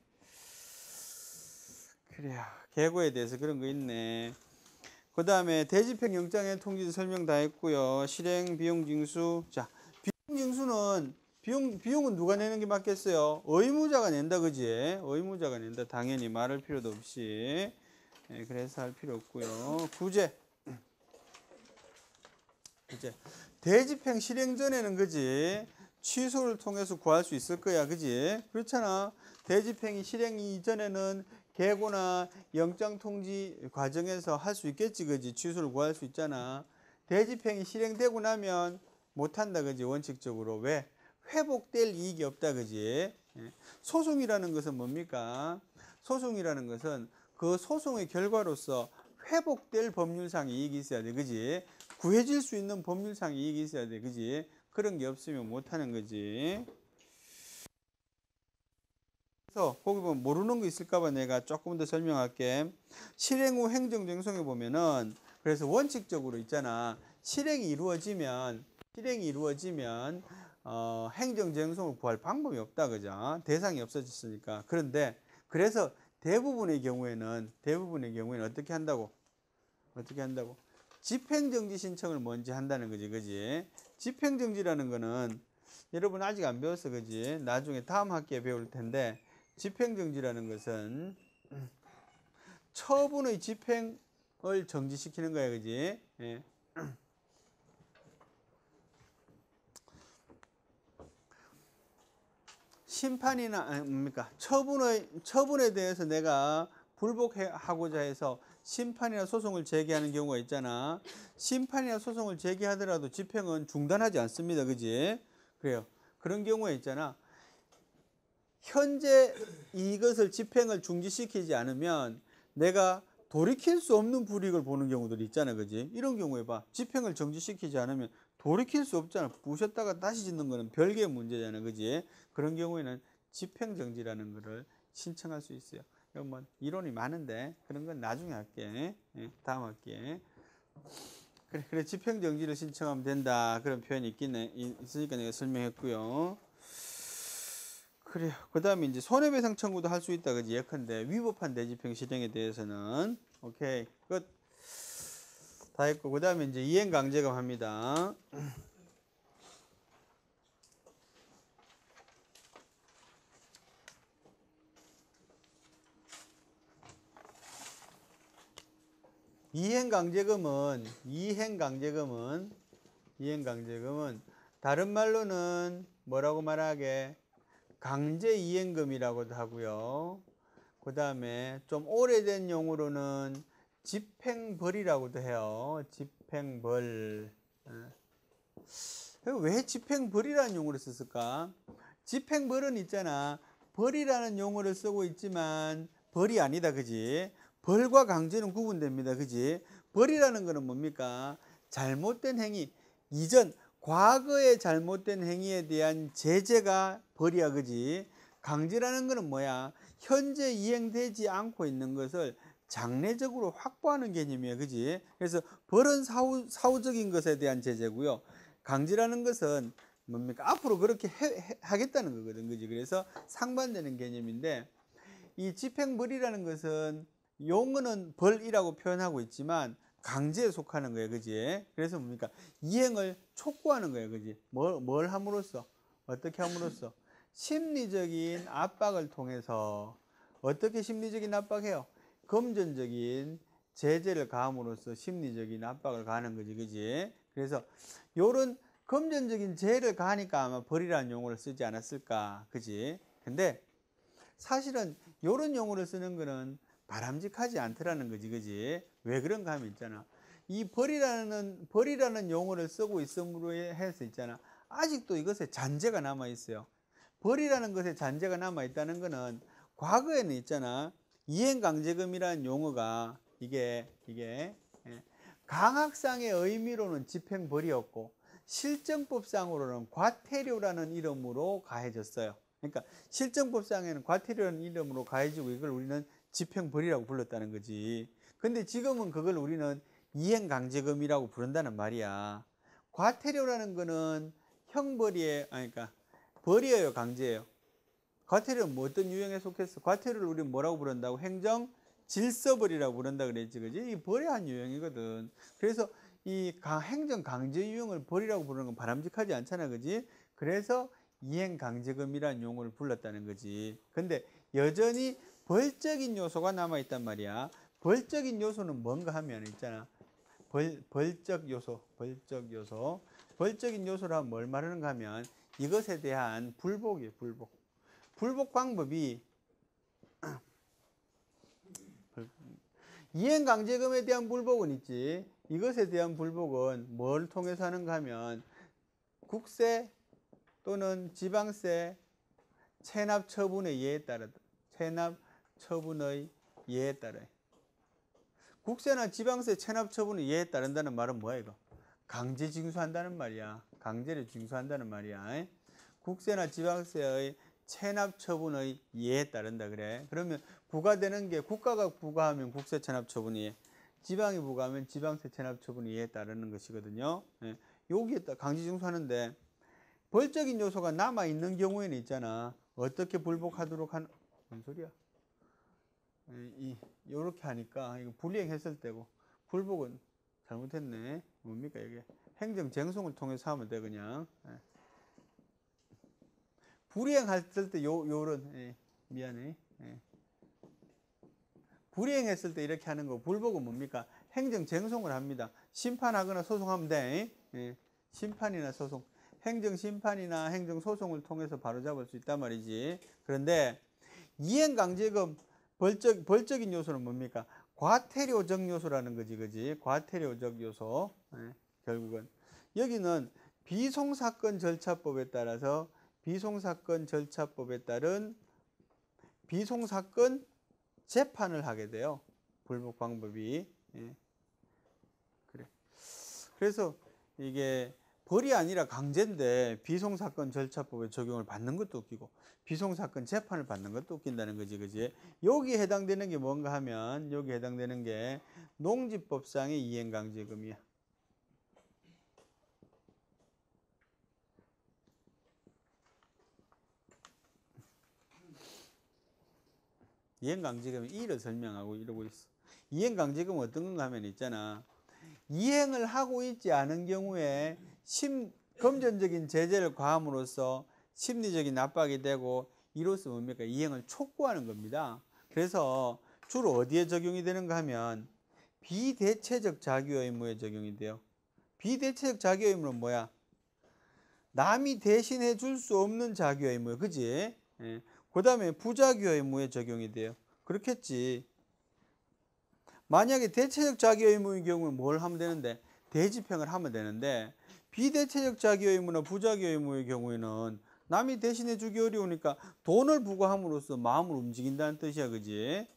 그래요. 계고에 대해서 그런 거 있네. 그 다음에 대집행 영장의 통지 설명 다 했고요. 실행 비용 징수. 자, 비용 징수는 비용은 누가 내는 게 맞겠어요? 의무자가 낸다, 그지? 의무자가 낸다. 당연히 말할 필요도 없이. 예, 그래서 할 필요 없고요. 구제. 이제 대집행 실행 전에는 그지? 취소를 통해서 구할 수 있을 거야, 그지? 그렇잖아. 대집행이 실행 이전에는 계고나 영장 통지 과정에서 할 수 있겠지, 그지? 취소를 구할 수 있잖아. 대집행이 실행되고 나면 못 한다, 그지? 원칙적으로. 왜? 회복될 이익이 없다, 그지? 소송이라는 것은 뭡니까? 소송이라는 것은 그 소송의 결과로서 회복될 법률상 이익이 있어야 돼, 그지? 구해질 수 있는 법률상 이익이 있어야 돼, 그지? 그런 게 없으면 못 하는 거지. 그래서 거기 보면 모르는 거 있을까봐 내가 조금 더 설명할게. 실행 후 행정쟁송에 보면은 그래서 원칙적으로 있잖아. 실행이 이루어지면 행정쟁송을 구할 방법이 없다, 그죠? 대상이 없어졌으니까. 그런데 그래서 대부분의 경우에는 어떻게 한다고? 집행정지 신청을 먼저 한다는 거지, 그지? 집행정지라는 거는 여러분 아직 안 배웠어, 그지? 나중에 다음 학기에 배울 텐데 집행정지라는 것은 처분의 집행을 정지시키는 거야, 그지? 예. 심판이나 뭡니까? 처분에 대해서 내가 불복하고자 해서 심판이나 소송을 제기하는 경우가 있잖아. 심판이나 소송을 제기하더라도 집행은 중단하지 않습니다, 그지? 그래요. 그런 경우에 있잖아. 현재 이것을 집행을 중지시키지 않으면 내가 돌이킬 수 없는 불이익을 보는 경우들이 있잖아, 그지? 이런 경우에 봐. 집행을 정지시키지 않으면 돌이킬 수 없잖아. 부셨다가 다시 짓는 거는 별개의 문제잖아, 그지? 그런 경우에는 집행정지라는 거를 신청할 수 있어요. 이건 뭐 이론이 많은데 그런 건 나중에 할게. 예, 다음 학기에. 그래 집행정지를 신청하면 된다. 그런 표현이 있으니까 내가 설명했고요. 그래요. 그 다음에 이제 손해배상 청구도 할 수 있다, 그지? 예컨대 위법한 대집행 실행에 대해서는 오케이 끝. 다 했고 그 다음에 이제 이행강제금 합니다. 이행강제금은 다른 말로는 뭐라고 말하게? 강제이행금이라고도 하고요. 그 다음에 좀 오래된 용어로는 집행벌이라고도 해요. 집행벌. 왜 집행벌이라는 용어를 썼을까? 집행벌은 있잖아. 벌이라는 용어를 쓰고 있지만 벌이 아니다, 그지? 벌과 강제는 구분됩니다, 그지? 벌이라는 거는 뭡니까? 잘못된 행위, 과거의 잘못된 행위에 대한 제재가 벌이야, 그지? 강제라는 거는 뭐야? 현재 이행되지 않고 있는 것을 장래적으로 확보하는 개념이야, 그지? 그래서 벌은 사후적인 것에 대한 제재고요. 강제라는 것은 뭡니까? 앞으로 그렇게 하겠다는 거거든, 그지? 그래서 상반되는 개념인데, 이 집행벌이라는 것은 용어는 벌이라고 표현하고 있지만 강제에 속하는 거예요, 그지? 그래서 뭡니까? 이행을 촉구하는 거예요, 그지? 뭘 함으로써? 어떻게 함으로써? 심리적인 압박을 통해서. 어떻게 심리적인 압박해요? 금전적인 제재를 가함으로써 심리적인 압박을 가하는 거지, 그지? 그래서 요런 금전적인 제를 가하니까 아마 벌이라는 용어를 쓰지 않았을까, 그지? 근데 사실은 요런 용어를 쓰는 거는 바람직하지 않더라는 거지, 그지? 왜 그런가 하면 있잖아. 이 벌이라는 용어를 쓰고 있음으로 해서 있잖아. 아직도 이것에 잔재가 남아 있어요. 벌이라는 것에 잔재가 남아 있다는 거는 과거에는 있잖아. 이행강제금이라는 용어가 이게 강학상의 의미로는 집행벌이었고 실정법상으로는 과태료라는 이름으로 가해졌어요. 그러니까 실정법상에는 과태료라는 이름으로 가해지고 이걸 우리는 집행벌이라고 불렀다는 거지. 근데 지금은 그걸 우리는 이행강제금이라고 부른다는 말이야. 과태료라는 거는 형벌이에요. 그러니까 벌이에요, 강제예요. 과태료는 뭐 어떤 유형에 속했어? 과태료를 우리는 뭐라고 부른다고? 행정 질서벌이라고 부른다 그랬지, 그지? 이 벌의 한 유형이거든. 그래서 이 행정 강제 유형을 벌이라고 부르는 건 바람직하지 않잖아, 그지? 그래서 이행강제금이라는 용어를 불렀다는 거지. 근데 여전히 벌적인 요소가 남아있단 말이야. 벌적인 요소는 뭔가 하면 있잖아. 벌적 요소. 벌적인 요소를 하면 뭘 말하는가 하면 이것에 대한 불복이에요. 불복 방법이 이행강제금에 대한 불복은 있지. 이것에 대한 불복은 뭘 통해서 하는가 하면 국세 또는 지방세 체납 처분의 예에 따라 국세나 지방세 체납 처분의 예에 따른다는 말은 뭐야 이거? 강제 징수한다는 말이야. 강제를 징수한다는 말이야. 국세나 지방세의 체납 처분의 예에 따른다 그래. 그러면 부과되는 게 국가가 부과하면 국세 체납 처분이, 지방이 부과하면 지방세 체납 처분이 예에 따르는 것이거든요. 여기에 강제 징수하는데 벌적인 요소가 남아 있는 경우에는 있잖아. 어떻게 불복하도록 하는, 뭔 소리야? 요렇게 하니까 이거 불이행했을 때고, 불복은 잘못했네. 뭡니까 이게? 행정쟁송을 통해서 하면 돼 그냥. 불이행했을 때 요런, 미안해. 불이행했을 때 이렇게 하는 거. 불복은 뭡니까? 행정쟁송을 합니다. 심판하거나 소송하면 돼. 심판이나 소송. 행정심판이나 행정소송을 통해서 바로잡을 수 있단 말이지. 그런데 이행강제금 벌적인 요소는 뭡니까? 과태료적 요소라는 거지, 그지? 과태료적 요소. 결국은 여기는 비송사건 절차법에 따라서 비송사건 절차법에 따른 비송사건 재판을 하게 돼요. 불복 방법이. 그래. 그래서 이게 벌이 아니라 강제인데 비송사건 절차법에 적용을 받는 것도 웃기고 비송사건 재판을 받는 것도 웃긴다는 거지, 그지? 여기에 해당되는 게 뭔가 하면 여기에 해당되는 게 농지법상의 이행강제금이야. 이행강제금이 이를 설명하고 이러고 있어. 이행강제금은 어떤 건가 하면 있잖아. 이행을 하고 있지 않은 경우에 금전적인 제재를 가함으로써 심리적인 압박이 되고 이로써 뭡니까? 이행을 촉구하는 겁니다. 그래서 주로 어디에 적용이 되는가 하면 비대체적 자기 의무에 적용이 돼요. 비대체적 자기 의무는 뭐야? 남이 대신해 줄 수 없는 자기 의무, 그지? 그 다음에 부자기 의무에 적용이 돼요. 그렇겠지. 만약에 대체적 자기 의무의 경우는 뭘 하면 되는데? 대집행을 하면 되는데 비대체적 자기 의무나 부자기 의무의 경우에는 남이 대신해 주기 어려우니까 돈을 부과함으로써 마음을 움직인다는 뜻이야, 그지?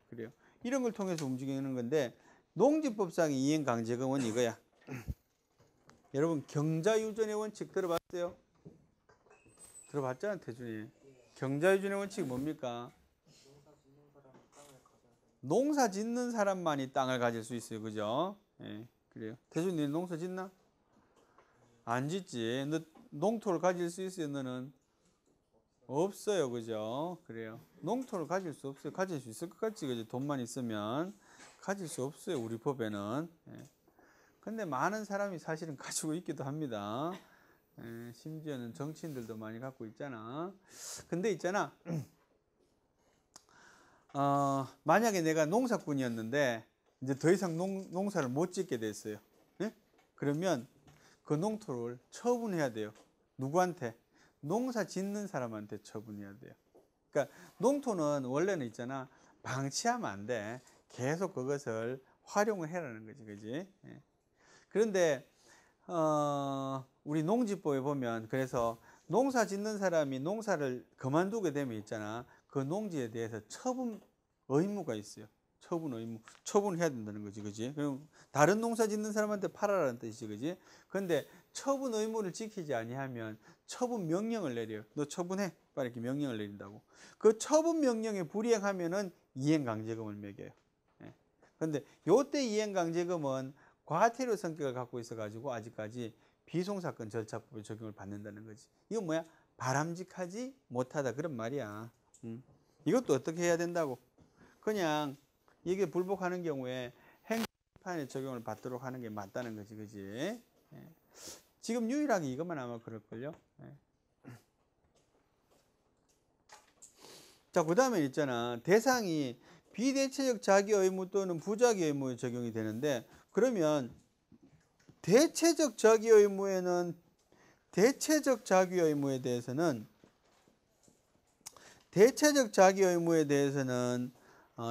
그래요. 이런 걸 통해서 움직이는 건데 농지법상의 이행강제금은 이거야. 여러분 경자유전의 원칙 들어봤어요? 들어봤잖아, 태준이. 경자유전의 원칙이 뭡니까? 농사 짓는 사람만이 땅을 가질 수 있어요, 그죠? 그래요. 태준이 너는 농사 짓나? 안 짓지. 너 농토를 가질 수 있어요, 너는? 없어요, 그죠? 그래요. 농토를 가질 수 없어요. 가질 수 있을 것 같지, 그죠? 돈만 있으면 가질 수 없어요, 우리 법에는. 근데 많은 사람이 사실은 가지고 있기도 합니다. 심지어는 정치인들도 많이 갖고 있잖아. 근데 있잖아. 만약에 내가 농사꾼이었는데 이제 더 이상 농사를 못 짓게 됐어요. 그러면 그 농토를 처분해야 돼요. 누구한테? 농사 짓는 사람한테 처분해야 돼요. 그러니까 농토는 원래는 있잖아. 방치하면 안 돼. 계속 그것을 활용을 해라는 거지, 그지? 그런데 우리 농지법에 보면 그래서 농사 짓는 사람이 농사를 그만두게 되면 있잖아. 그 농지에 대해서 처분 의무가 있어요. 처분 의무. 처분해야 된다는 거지, 그지? 그럼 다른 농사 짓는 사람한테 팔아라는 뜻이지, 그지? 그런데 처분 의무를 지키지 아니하면 처분 명령을 내려요. 너 처분해. 빨리 이렇게 명령을 내린다고. 그 처분 명령에 불이행하면은 이행강제금을 매겨요. 그런데 요때 이행강제금은 과태료 성격을 갖고 있어가지고 아직까지 비송사건 절차법에 적용을 받는다는 거지. 이건 뭐야? 바람직하지 못하다 그런 말이야. 이것도 어떻게 해야 된다고? 그냥 이게 불복하는 경우에 행정판에 적용을 받도록 하는 게 맞다는 거지, 그지? 지금 유일하게 이것만 아마 그럴걸요. 자, 그 다음에 있잖아. 대상이 비대체적 자기 의무 또는 부자기 의무에 적용이 되는데, 그러면 대체적 자기 의무에 대해서는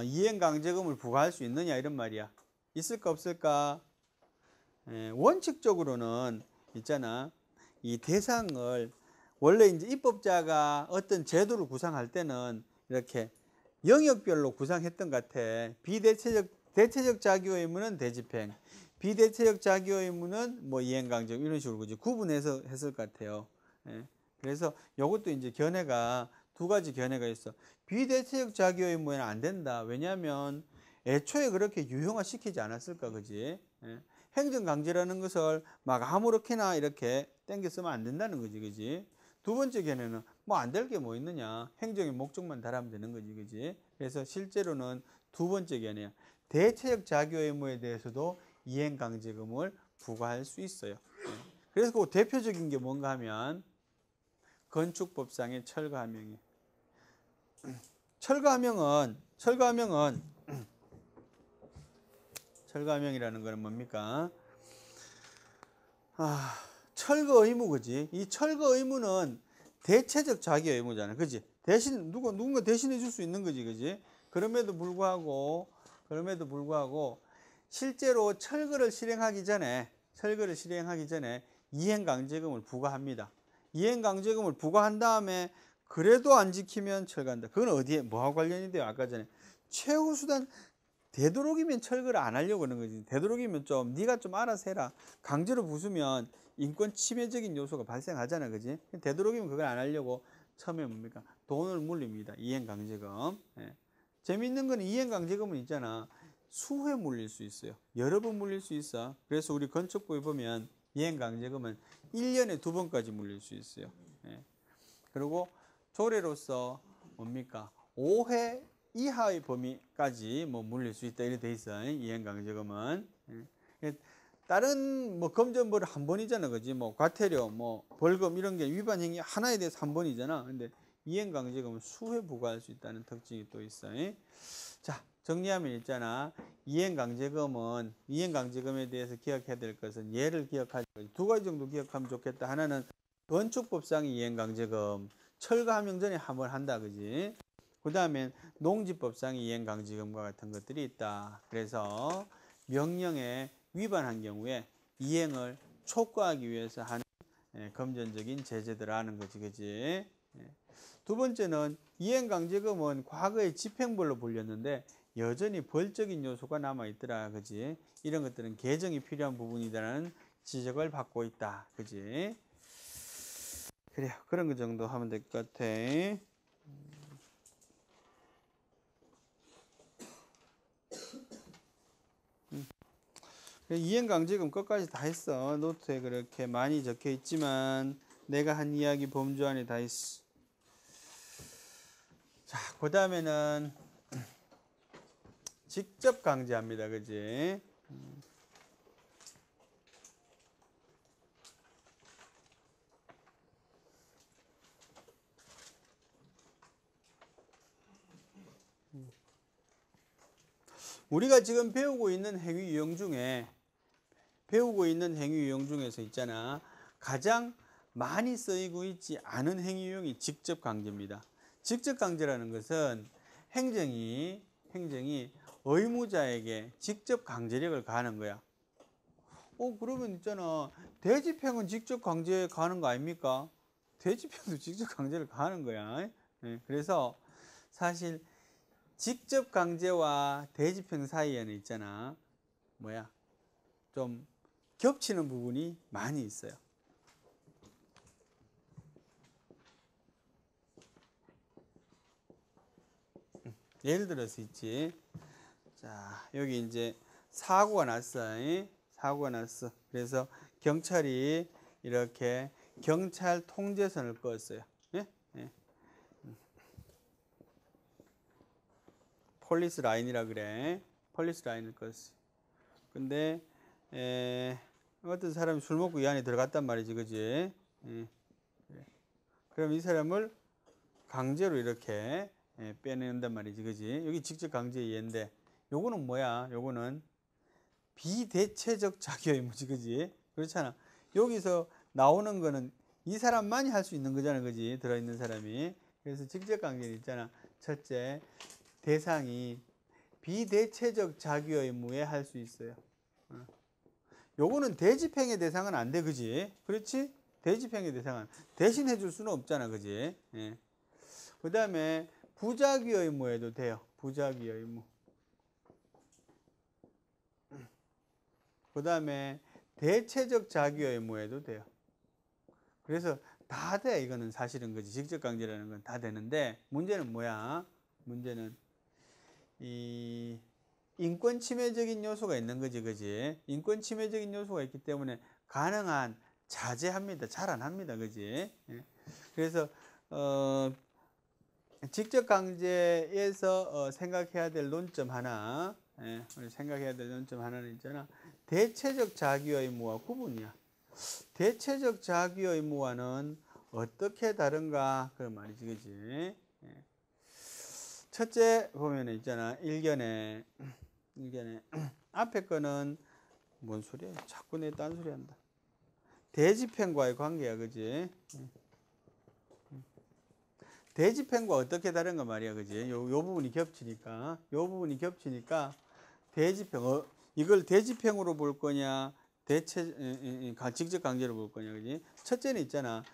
이행강제금을 부과할 수 있느냐 이런 말이야. 있을까 없을까? 원칙적으로는 있잖아. 이 대상을 원래 이제 입법자가 어떤 제도를 구상할 때는 이렇게 영역별로 구상했던 것 같아. 대체적 자기 의무는 대집행, 비대체적 자기 의무는 뭐 이행강제금 이런 식으로 그지 구분해서 했을 것 같아요. 그래서 이것도 이제 견해가 두 가지 견해가 있어. 비대체적 자기 의무에는 안 된다. 왜냐하면 애초에 그렇게 유형화 시키지 않았을까, 그지? 행정강제라는 것을 막 아무렇게나 이렇게 땡겨 쓰면 안 된다는 거지, 그지? 두 번째 견해는 뭐 안 될 게 뭐 있느냐. 행정의 목적만 달하면 되는 거지, 그지? 그래서 실제로는 두 번째 견해야. 대체적 자기 의무에 대해서도 이행강제금을 부과할 수 있어요. 그래서 그 대표적인 게 뭔가 하면 건축법상의 철거함령이에요. 철거함령이라는 거는 뭡니까? 철거 의무, 그지? 이 철거 의무는 대체적 자기 의무잖아, 그지? 대신 누군가 대신해 줄 수 있는 거지, 그지? 그럼에도 불구하고 실제로 철거를 실행하기 전에 이행강제금을 부과합니다. 이행강제금을 부과한 다음에 그래도 안 지키면 철거한다. 그건 어디에 뭐하고 관련이 돼요? 아까 전에 최후수단 되도록이면 철거를 안 하려고 하는 거지. 되도록이면 좀 네가 좀 알아서 해라. 강제로 부수면 인권 침해적인 요소가 발생하잖아, 그지? 되도록이면 그걸 안 하려고 처음에 뭡니까? 돈을 물립니다. 이행강제금. 재미있는 건 이행강제금은 있잖아. 수회 물릴 수 있어요. 여러 번 물릴 수 있어. 그래서 우리 건축법에 보면 이행강제금은 1년에 2번까지 물릴 수 있어요. 그리고 조례로서 뭡니까? 5회 이하의 범위까지 뭐 물릴 수 있다 이렇게 돼 있어. 이행강제금은. 다른 뭐 검전벌 한 번이잖아, 그지? 뭐 과태료, 뭐 벌금 이런 게 위반 행위 하나에 대해서 한 번이잖아. 근데 이행강제금은 수회 부과할 수 있다는 특징이 또 있어. 자, 정리하면 있잖아. 이행강제금에 대해서 기억해야 될 것은 예를 기억하자. 두 가지 정도 기억하면 좋겠다. 하나는 건축법상의 이행강제금, 철거함령 전에 한번 한다, 그지? 그 다음에 농지법상의 이행강제금과 같은 것들이 있다. 그래서 명령에 위반한 경우에 이행을 촉구하기 위해서 하는 금전적인 제재들하는 거지, 그지? 두 번째는 이행강제금은 과거에 집행벌로 불렸는데 여전히 벌적인 요소가 남아있더라, 그지? 이런 것들은 개정이 필요한 부분이라는 지적을 받고 있다, 그지? 그래요. 그런 거 정도 하면 될 것 같아. 이행강제금 끝까지 다 했어. 노트에 그렇게 많이 적혀 있지만 내가 한 이야기 범주 안에 다 있어. 자, 그 다음에는 직접 강제합니다, 그지? 우리가 지금 배우고 있는 행위 유형 중에서 있잖아. 가장 많이 쓰이고 있지 않은 행위 유형이 직접 강제입니다. 직접 강제라는 것은 행정이 의무자에게 직접 강제력을 가하는 거야. 그러면 있잖아. 대집행은 직접 강제 가하는 거 아닙니까? 대집행도 직접 강제를 가하는 거야. 그래서 사실 직접 강제와 대집행 사이에는 있잖아. 좀 겹치는 부분이 많이 있어요. 예를 들어서 있지. 자, 여기 이제 사고가 났어. 그래서 경찰이 이렇게 경찰 통제선을 껐어요. 폴리스 라인이라 그래. 폴리스 라인을 껐어. 근데 어떤 사람이 술 먹고 이 안에 들어갔단 말이지, 그지? 그럼 이 사람을 강제로 이렇게 빼낸단 말이지, 그지? 여기 직접 강제 이해인데, 요거는 뭐야? 요거는 비대체적 자기 의무지, 그지? 그렇잖아. 여기서 나오는 거는 이 사람만이 할 수 있는 거잖아, 그지? 들어있는 사람이. 그래서 직접 강제는 있잖아. 첫째, 대상이 비대체적 자기 의무에 할 수 있어요. 요거는 대집행의 대상은 안 돼, 그지? 그렇지? 대집행의 대상은 대신 해줄 수는 없잖아, 그지? 예. 그 다음에 부작위 의무에도 돼요. 부작위 의무. 그 다음에 대체적 자기 의무에도 돼요. 그래서 다 돼, 이거는 사실은, 그지? 직접 강제라는 건 다 되는데, 문제는 뭐야? 문제는 이 인권 침해적인 요소가 있는 거지, 그지? 인권 침해적인 요소가 있기 때문에 가능한 자제합니다. 잘 안 합니다, 그지? 예. 그래서 직접 강제에서 생각해야 될 논점 하나, 생각해야 될 논점 하나는 있잖아. 대체적 자기 의무와 구분이야. 대체적 자기 의무와는 어떻게 다른가 그런 말이지, 그지? 첫째 보면은 있잖아. 일견에 앞에 거는 뭔 소리야? 자꾸 내 딴소리 한다. 대집행과의 관계야, 그지? 대집행과 어떻게 다른가 말이야, 그지? 요 부분이 겹치니까, 대집행, 이걸 대집행으로 볼 거냐, 직접 강제로 볼 거냐, 그지? 첫째는 있잖아.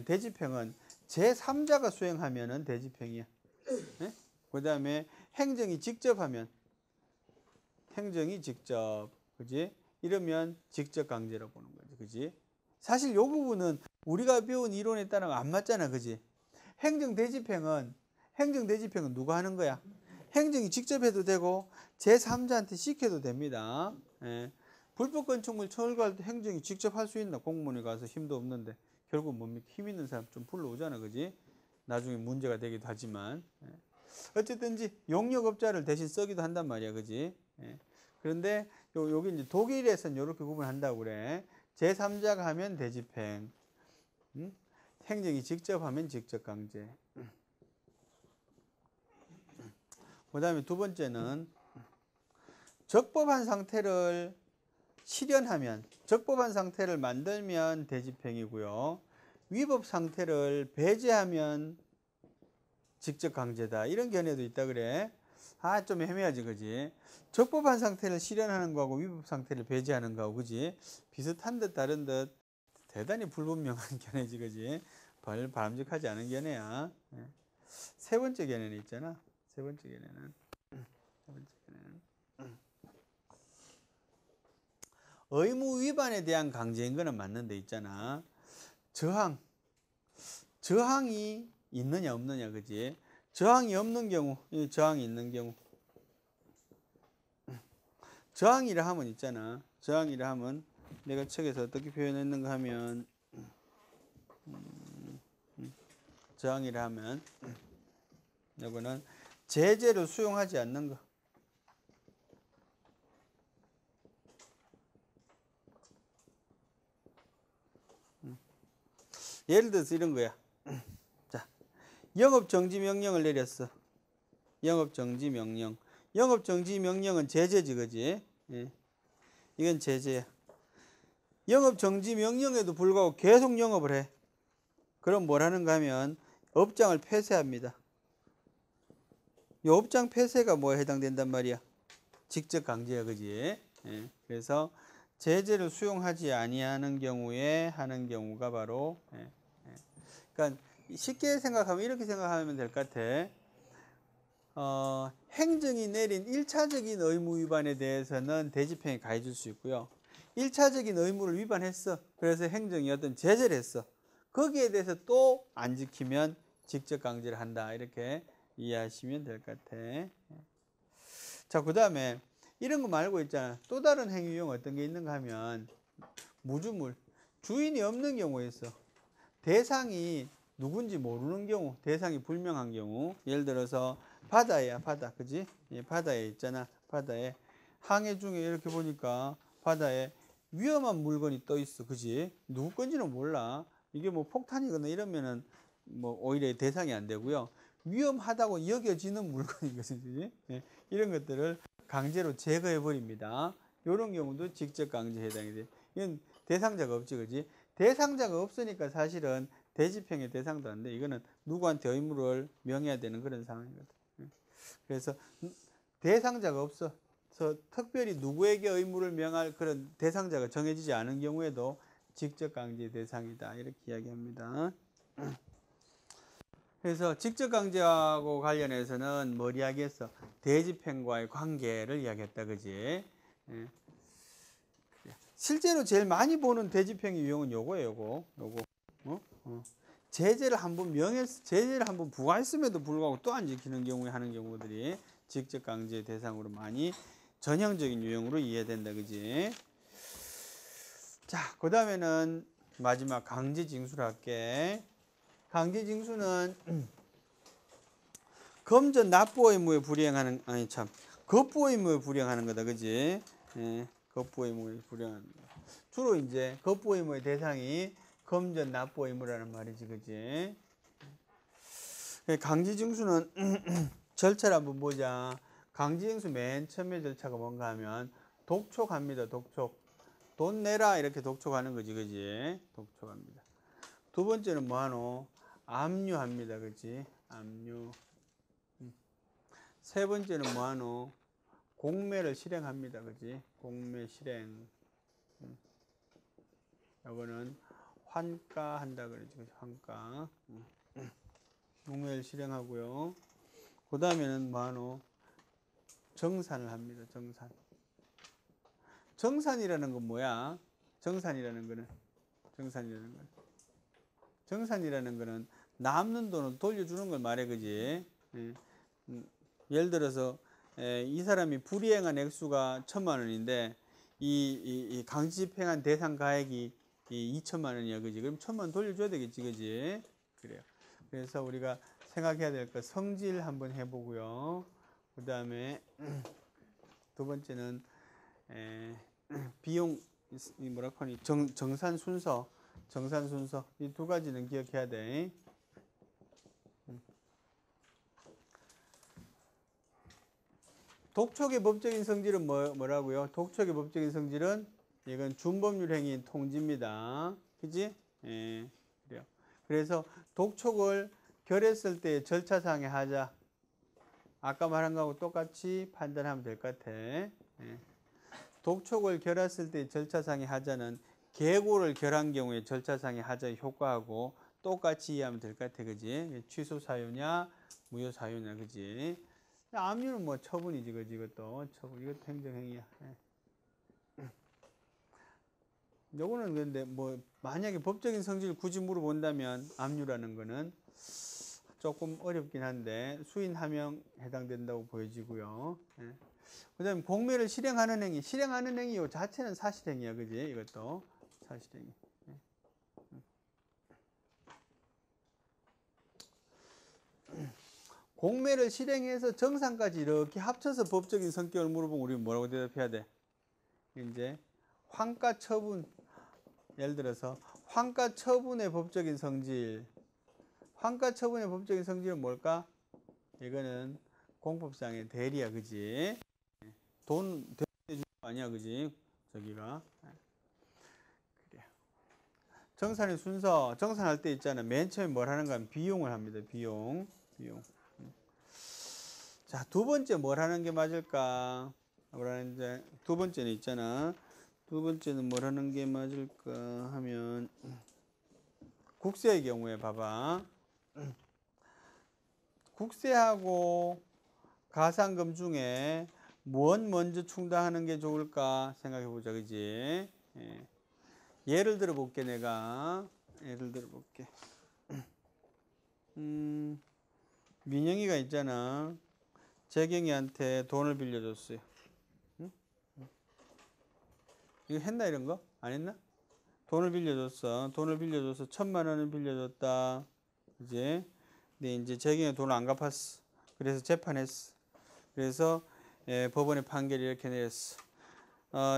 대집행은 제3자가 수행하면은 대집행이야. 그 다음에 행정이 직접 하면, 그지? 이러면 직접 강제로 보는 거지, 그지? 사실 요 부분은 우리가 배운 이론에 따르면 안 맞잖아, 그지? 행정 대집행은 누가 하는 거야? 행정이 직접 해도 되고 제3자한테 시켜도 됩니다. 불법 건축물 철거할 때 행정이 직접 할 수 있나? 공무원이 가서 힘도 없는데 결국 뭡니까? 힘 있는 사람 좀 불러오잖아, 그지? 나중에 문제가 되기도 하지만 어쨌든지 용역업자를 대신 쓰기도 한단 말이야, 그지? 그런데 여기 이제 독일에서는 이렇게 구분한다고 그래. 제3자가 하면 대집행, 행정이 직접 하면 직접 강제. 그 다음에 두 번째는 적법한 상태를 실현하면, 적법한 상태를 만들면 대집행이고요. 위법 상태를 배제하면 직접 강제다. 이런 견해도 있다 그래. 좀 애매하지, 그지? 적법한 상태를 실현하는 거하고 위법 상태를 배제하는 거하고, 그지? 비슷한 듯 다른 듯 대단히 불분명한 견해지, 그지? 바람직하지 않은 견해야. 세 번째 견해는 있잖아. 세 번째 견해는 의무 위반에 대한 강제인 거는 맞는데 있잖아. 저항이 있느냐 없느냐, 그지? 저항이 없는 경우, 저항이 있는 경우. 저항이라 하면 있잖아. 저항이라 하면 내가 책에서 어떻게 표현했는가 하면 저항이라 하면 이거는 제재를 수용하지 않는 거. 예를 들어서 이런 거야. 자, 영업정지 명령을 내렸어. 영업정지 명령. 영업정지 명령은 제재지, 그지? 이건 제재야. 영업정지 명령에도 불구하고 계속 영업을 해. 그럼 뭐라는가 하면 업장을 폐쇄합니다. 이 업장 폐쇄가 뭐에 해당된단 말이야? 직접 강제야, 그지? 그래서 제재를 수용하지 아니하는 경우에 하는 경우가 바로, 그러니까 쉽게 생각하면 이렇게 생각하면 될 것 같아. 행정이 내린 1차적인 의무 위반에 대해서는 대집행에 가해줄 수 있고요. 1차적인 의무를 위반했어. 그래서 행정이 어떤 제재를 했어. 거기에 대해서 또 안 지키면 직접 강제를 한다. 이렇게 이해하시면 될 것 같아. 자, 그 다음에 이런 거 말고 있잖아. 또 다른 행위 유형 어떤 게 있는가 하면 무주물. 주인이 없는 경우에 있어. 대상이 누군지 모르는 경우, 대상이 불명한 경우. 예를 들어서 바다야, 바다. 그지? 바다에 있잖아. 바다에. 항해 중에 이렇게 보니까 바다에 위험한 물건이 떠 있어. 그지? 누구 건지는 몰라. 이게 뭐 폭탄이거나 이러면은 뭐 오히려 대상이 안 되고요. 위험하다고 여겨지는 물건이거든요. 예, 이런 것들을 강제로 제거해 버립니다. 이런 경우도 직접 강제에 해당이 돼요. 이건 대상자가 없지, 그지? 대상자가 없으니까 사실은 대집행의 대상도 안 돼. 이거는 누구한테 의무를 명해야 되는 그런 상황이거든. 그래서 대상자가 없어서 특별히 누구에게 의무를 명할 그런 대상자가 정해지지 않은 경우에도 직접 강제 대상이다. 이렇게 이야기합니다. 그래서 직접 강제하고 관련해서는 뭘 이야기했어? 대집행과의 관계를 이야기했다, 그지? 예. 실제로 제일 많이 보는 대집행의 유형은 요거예요, 요거. 제재를 한번 부과했음에도 불구하고 또 안 지키는 경우에 하는 경우들이 직접 강제 대상으로 많이 전형적인 유형으로 이해된다, 그지? 자, 그 다음에는 마지막 강제 징수를 할게. 강제 징수는 검전 납부 의무에 불이행하는, 겁부 의무에 불이행하는 거다, 그지? 예, 겁부 의무에 불이행하는 거. 주로 이제 겁부 의무의 대상이 검전 납부 의무라는 말이지, 그지? 강제 징수는 절차를 한번 보자. 강제 징수 맨 처음에 절차가 뭔가 하면 독촉합니다, 독촉. 돈 내라 이렇게 독촉하는 거지, 그지? 독촉합니다. 두 번째는 뭐하노? 압류합니다, 그지? 압류. 세 번째는 뭐하노? 공매를 실행합니다, 그지? 공매 실행. 이거는 환가한다 그러지, 그지? 환가. 공매를 실행하고요. 그 다음에는 뭐하노? 정산을 합니다, 정산. 정산이라는 건 뭐야? 정산이라는 거는 남는 돈을 돌려주는 걸 말해, 그지? 예를 들어서 이 사람이 불이행한 액수가 1,000만 원인데 이 강제 집행한 대상 가액이 2천만 원이야, 그지? 그럼 1,000만 원 돌려줘야 되겠지, 그지? 그래요. 그래서 우리가 생각해야 될 거 성질 한번 해보고요. 그 다음에 두 번째는 비용 뭐라고 하니 정산 순서 이 두 가지는 기억해야 돼. 독촉의 법적인 성질은 뭐라고요? 독촉의 법적인 성질은 이건 준법률 행위인 통지입니다. 그지? 예, 그래요. 그래서 독촉을 결했을 때 절차상의 하자. 아까 말한 거하고 똑같이 판단하면 될 것 같아. 예. 독촉을 결했을 때 절차상의 하자는 계고를 결한 경우에 절차상의 하자의 효과하고 똑같이 이해하면 될 것 같아, 그지? 취소 사유냐, 무효 사유냐, 그지? 압류는 뭐 처분이지, 그지? 이것도 처분, 이것도 행정행위야. 요거는 근데 뭐 만약에 법적인 성질을 굳이 물어본다면 압류라는 거는 조금 어렵긴 한데 수인 하명 해당된다고 보여지고요. 예. 그 다음에 공매를 실행하는 행위 요 자체는 사실행위야, 그지? 이것도 사실행위. 예. 공매를 실행해서 정산까지 이렇게 합쳐서 법적인 성격을 물어보면 우리는 뭐라고 대답해야 돼? 이제 환가 처분, 예를 들어서 환가 처분의 법적인 성질. 환가 처분의 법적인 성질은 뭘까? 이거는 공법상의 대리야, 그지? 돈 대주는 거 아니야, 그지? 저기가. 그래. 정산의 순서, 정산할 때 있잖아. 맨 처음에 뭘 하는가 하면 비용을 합니다. 비용. 자, 두 번째 뭘 하는 게 맞을까? 뭐라는데 두 번째는 있잖아. 두 번째는 뭘 하는 게 맞을까 하면 국세의 경우에 봐봐. 국세하고 가산금 중에 무엇 먼저 충당하는 게 좋을까 생각해 보자, 그지? 예. 예를 들어 볼게, 내가. 예를 들어 볼게. 민영이가 있잖아. 재경이한테 돈을 빌려줬어요. 응? 이거 했나, 이런 거? 안 했나? 돈을 빌려줬어. 1,000만 원을 빌려줬다. 그지? 근데 이제 재경이 돈을 안 갚았어. 그래서 재판했어. 그래서 법원의 판결이 이렇게 내렸어.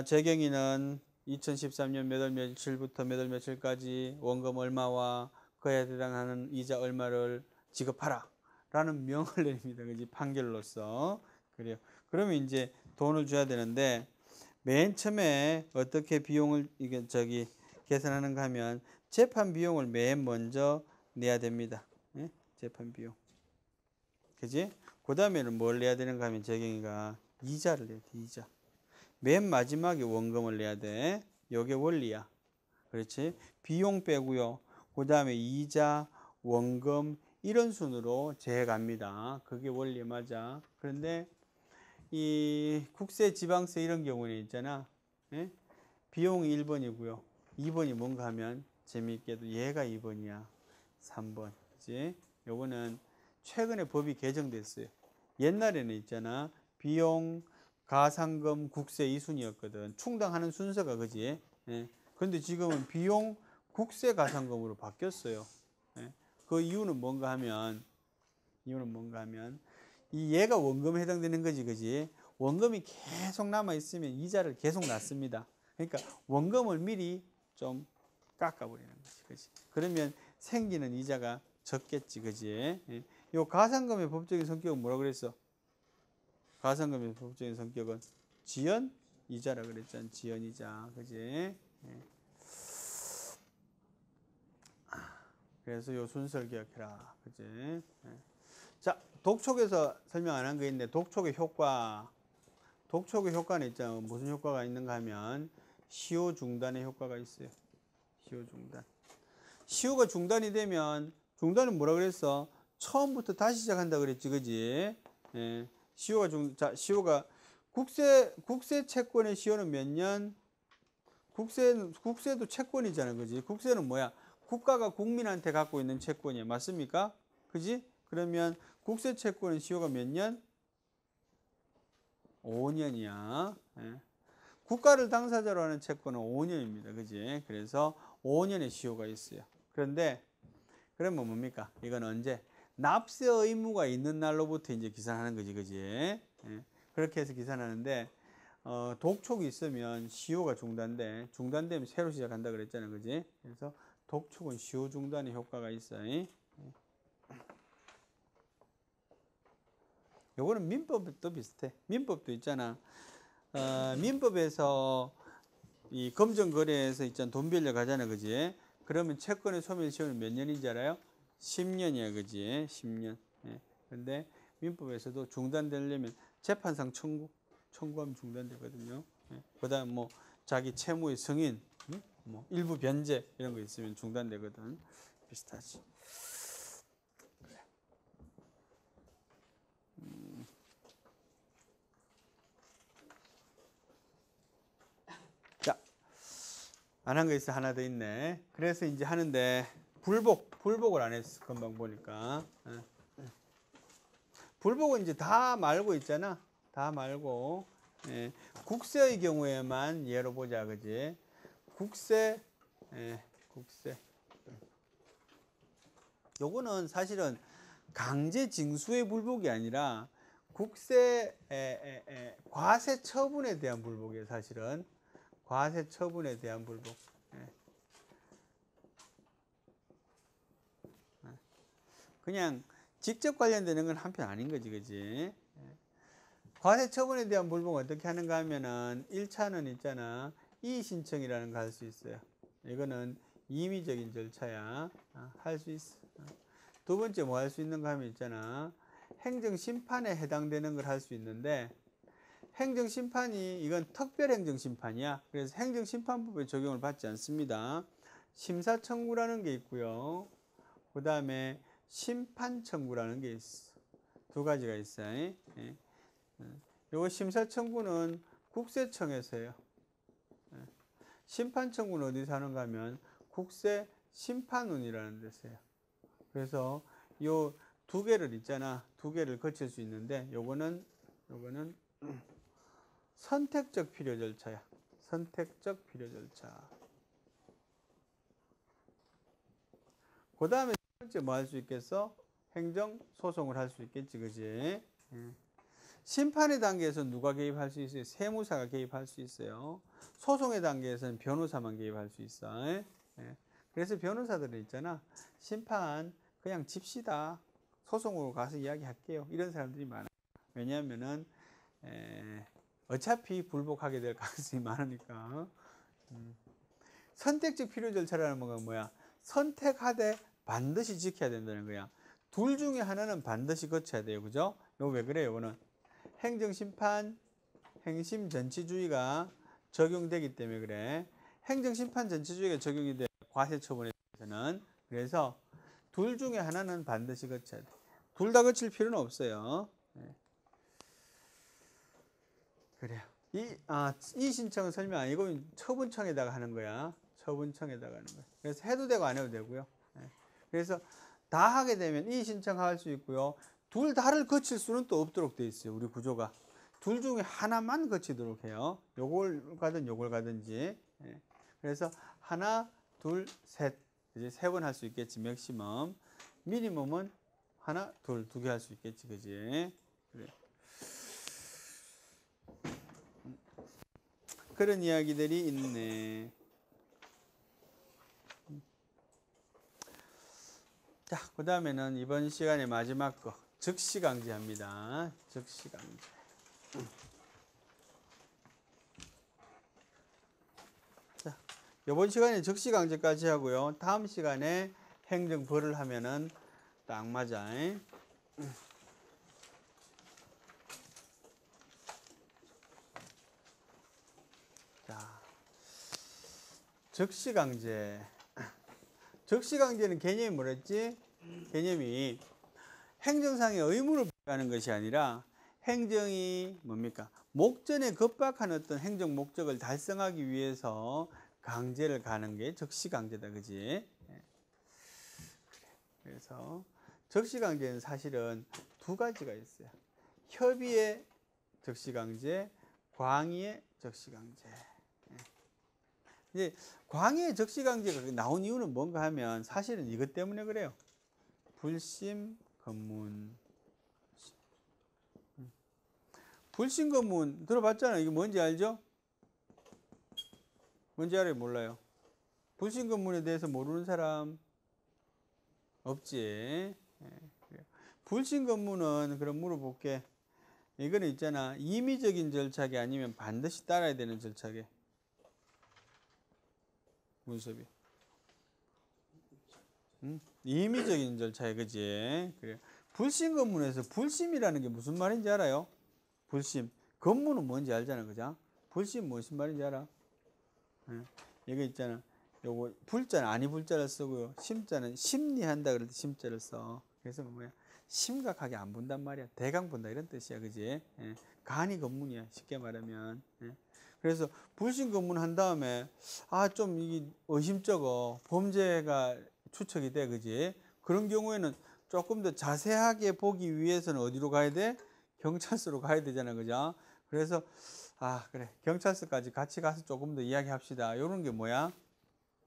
재경이는 2013년 몇 월 며칠부터 몇 월 며칠까지 원금 얼마와 그에 해당하는 이자 얼마를 지급하라 라는 명을 내립니다. 그지? 판결로서. 그래요. 그러면 이제 돈을 줘야 되는데, 맨 처음에 어떻게 비용을, 이게 계산하는가 하면, 재판 비용을 맨 먼저 내야 됩니다. 예? 재판 비용. 그지? 그 다음에는 뭘 내야 되는가 하면, 재경이가 이자를 내야 돼, 이자. 맨 마지막에 원금을 내야 돼. 요게 원리야. 그렇지? 비용 빼고요. 그 다음에 이자, 원금, 이런 순으로 재갑니다. 그게 원리 맞아. 그런데 이 국세, 지방세 이런 경우는 있잖아. 예? 비용이 1번이고요. 2번이 뭔가 하면 재미있게도 얘가 2번이야. 3번. 그치? 요거는 최근에 법이 개정됐어요. 옛날에는 있잖아. 비용, 가상금, 국세 이 순이었거든. 충당하는 순서가 그지? 예. 근데 지금은 비용, 국세, 가상금으로 바뀌었어요. 예. 그 이유는 뭔가 하면 이 얘가 원금에 해당되는 거지, 그지? 원금이 계속 남아 있으면 이자를 계속 놨습니다. 그러니까 원금을 미리 좀 깎아버리는 거지, 그지? 그러면 생기는 이자가 적겠지, 그지? 예. 요 가상금의 법적인 성격은 뭐라 그랬어? 가상금의 법적인 성격은 지연 이자라 그랬잖아, 지연 이자, 그지? 예. 그래서 요 순서를 기억해라, 그지? 예. 자, 독촉에서 설명 안 한 거 있는데, 독촉의 효과. 독촉의 효과는 있잖아. 무슨 효과가 있는가 하면, 시효 중단의 효과가 있어요. 시효 중단. 시효가 중단이 되면, 중단은 뭐라 그랬어? 처음부터 다시 시작한다 그랬지, 그지? 예. 시효가, 국세 채권의 시효는 몇 년? 국세도 채권이잖아, 그지? 국세는 뭐야? 국가가 국민한테 갖고 있는 채권이야. 맞습니까? 그지? 그러면 국세 채권의 시효가 몇 년? 5년이야. 예. 국가를 당사자로 하는 채권은 5년입니다. 그지? 그래서 5년의 시효가 있어요. 그런데, 그러면 뭡니까? 이건 언제? 납세 의무가 있는 날로부터 이제 기산하는 거지. 그지? 예. 그렇게 해서 기산하는데, 독촉이 있으면 시효가 중단되면 새로 시작한다 그랬잖아요. 그지? 그래서 독촉은 시효 중단의 효과가 있어요. 요거는 민법도 비슷해. 민법도 있잖아. 민법에서 이 검정거래에서 있잖아. 돈 빌려 가잖아. 그지? 그러면 채권의 소멸 시효는 몇 년인지 알아요? 10년이야. 그지? 10년. 예. 근데 민법에서도 중단되려면 재판상 청구하면 중단되거든요. 예. 그 다음 뭐 자기 채무의 승인, 뭐 일부 변제 이런 거 있으면 중단되거든. 비슷하지. 자, 안 한 거 있어. 하나 더 있네. 그래서 이제 하는데 불복을 안 했어. 금방 보니까. 불복은 이제 다 말고 있잖아. 다 말고. 예. 국세의 경우에만 예로 보자. 그지? 국세. 국세. 요거는 사실은 강제 징수의 불복이 아니라 국세 과세 처분에 대한 불복이에요. 사실은 과세 처분에 대한 불복. 그냥 직접 관련되는 건 한편 아닌 거지, 그지? 과세 처분에 대한 불복은 어떻게 하는가 하면은 1차는 있잖아. 이의신청이라는 거 할 수 있어요. 이거는 임의적인 절차야. 할 수 있어. 두 번째 뭐 할 수 있는가 하면 있잖아. 행정심판에 해당되는 걸 할 수 있는데, 행정심판이 이건 특별행정심판이야. 그래서 행정심판법에 적용을 받지 않습니다. 심사청구라는 게 있고요. 그 다음에 심판청구라는 게 있어. 두 가지가 있어요. 예. 요거 심사청구는 국세청에서 해요. 심판청구는 어디서 하는가 하면 국세심판원이라는 데서 해요. 그래서 요 두 개를 있잖아. 두 개를 거칠 수 있는데 요거는 선택적 필요 절차야. 선택적 필요 절차. 그 다음에 두 번째 뭐 할 수 있겠어? 행정소송을 할 수 있겠지, 그지? 심판의 단계에서는 누가 개입할 수 있어요? 세무사가 개입할 수 있어요. 소송의 단계에서는 변호사만 개입할 수 있어. 그래서 변호사들은 있잖아. 심판 그냥 집시다. 소송으로 가서 이야기할게요. 이런 사람들이 많아요. 왜냐하면은 어차피 불복하게 될 가능성이 많으니까. 선택적 필요 절차라는 건 뭐야? 선택하되 반드시 지켜야 된다는 거야. 둘 중에 하나는 반드시 거쳐야 돼요. 그죠? 이거 왜 그래요? 이거는 행정심판, 행심전치주의가 적용되기 때문에 그래. 행정심판 전치주의가 적용이 돼. 과세처분에 대해서는. 그래서 둘 중에 하나는 반드시 거쳐야 돼. 둘 다 거칠 필요는 없어요. 네. 그래요. 이 신청은 설명 아니고 처분청에다가 하는 거야. 처분청에다가 하는 거야. 그래서 해도 되고 안 해도 되고요. 네. 그래서 다 하게 되면 이 신청할 수 있고요. 둘 다를 거칠 수는 또 없도록 돼 있어요. 우리 구조가. 둘 중에 하나만 거치도록 해요. 요걸 가든 요걸 가든지. 네. 그래서 하나, 둘, 셋. 이제 세 번 할 수 있겠지. 맥시멈. 미니멈은 하나, 둘, 두 개 할 수 있겠지. 그지? 그래. 그런 이야기들이 있네. 자, 그 다음에는 이번 시간의 마지막 거. 즉시강제합니다. 즉시강제. 자, 이번 시간에 즉시강제까지 하고요. 다음 시간에 행정벌을 하면은 딱 맞아. 자, 즉시강제. 즉시강제는 개념이 뭐랬지? 개념이 행정상의 의무를 부여하는 것이 아니라 행정이 뭡니까? 목전에 급박한 어떤 행정 목적을 달성하기 위해서 강제를 가는 게 즉시강제다. 그지? 그래서 즉시강제는 사실은 두 가지가 있어요. 협의의 즉시강제, 광의의 즉시강제. 이제 광의의 즉시강제가 나온 이유는 뭔가 하면 사실은 이것 때문에 그래요. 불심 검문. 불심 검문 들어봤잖아요. 이게 뭔지 알죠? 뭔지 알아요? 몰라요? 불심 검문에 대해서 모르는 사람 없지. 불심 검문은 그럼 물어볼게. 이거는 있잖아. 임의적인 절차게 아니면 반드시 따라야 되는 절차게. 문섭이. 임의적인 절차에 그지. 그래. 불심 검문에서 불심이라는 게 무슨 말인지 알아요? 불심. 검문은 뭔지 알잖아, 그죠? 불심 무슨 말인지 알아? 이거 있잖아. 요거 불자는 아니 불자를 쓰고요. 심자는 심리한다 그럴 때 심자를 써. 그래서 뭐야? 심각하게 안 본단 말이야. 대강 본다 이런 뜻이야, 그지? 간이 검문이야, 쉽게 말하면. 그래서 불신 검문한 다음에 좀 이게 의심쩍어 범죄가 추측이 돼, 그지? 그런 경우에는 조금 더 자세하게 보기 위해서는 어디로 가야 돼? 경찰서로 가야 되잖아, 그죠? 그래서 그래, 경찰서까지 같이 가서 조금 더 이야기합시다. 이런 게 뭐야?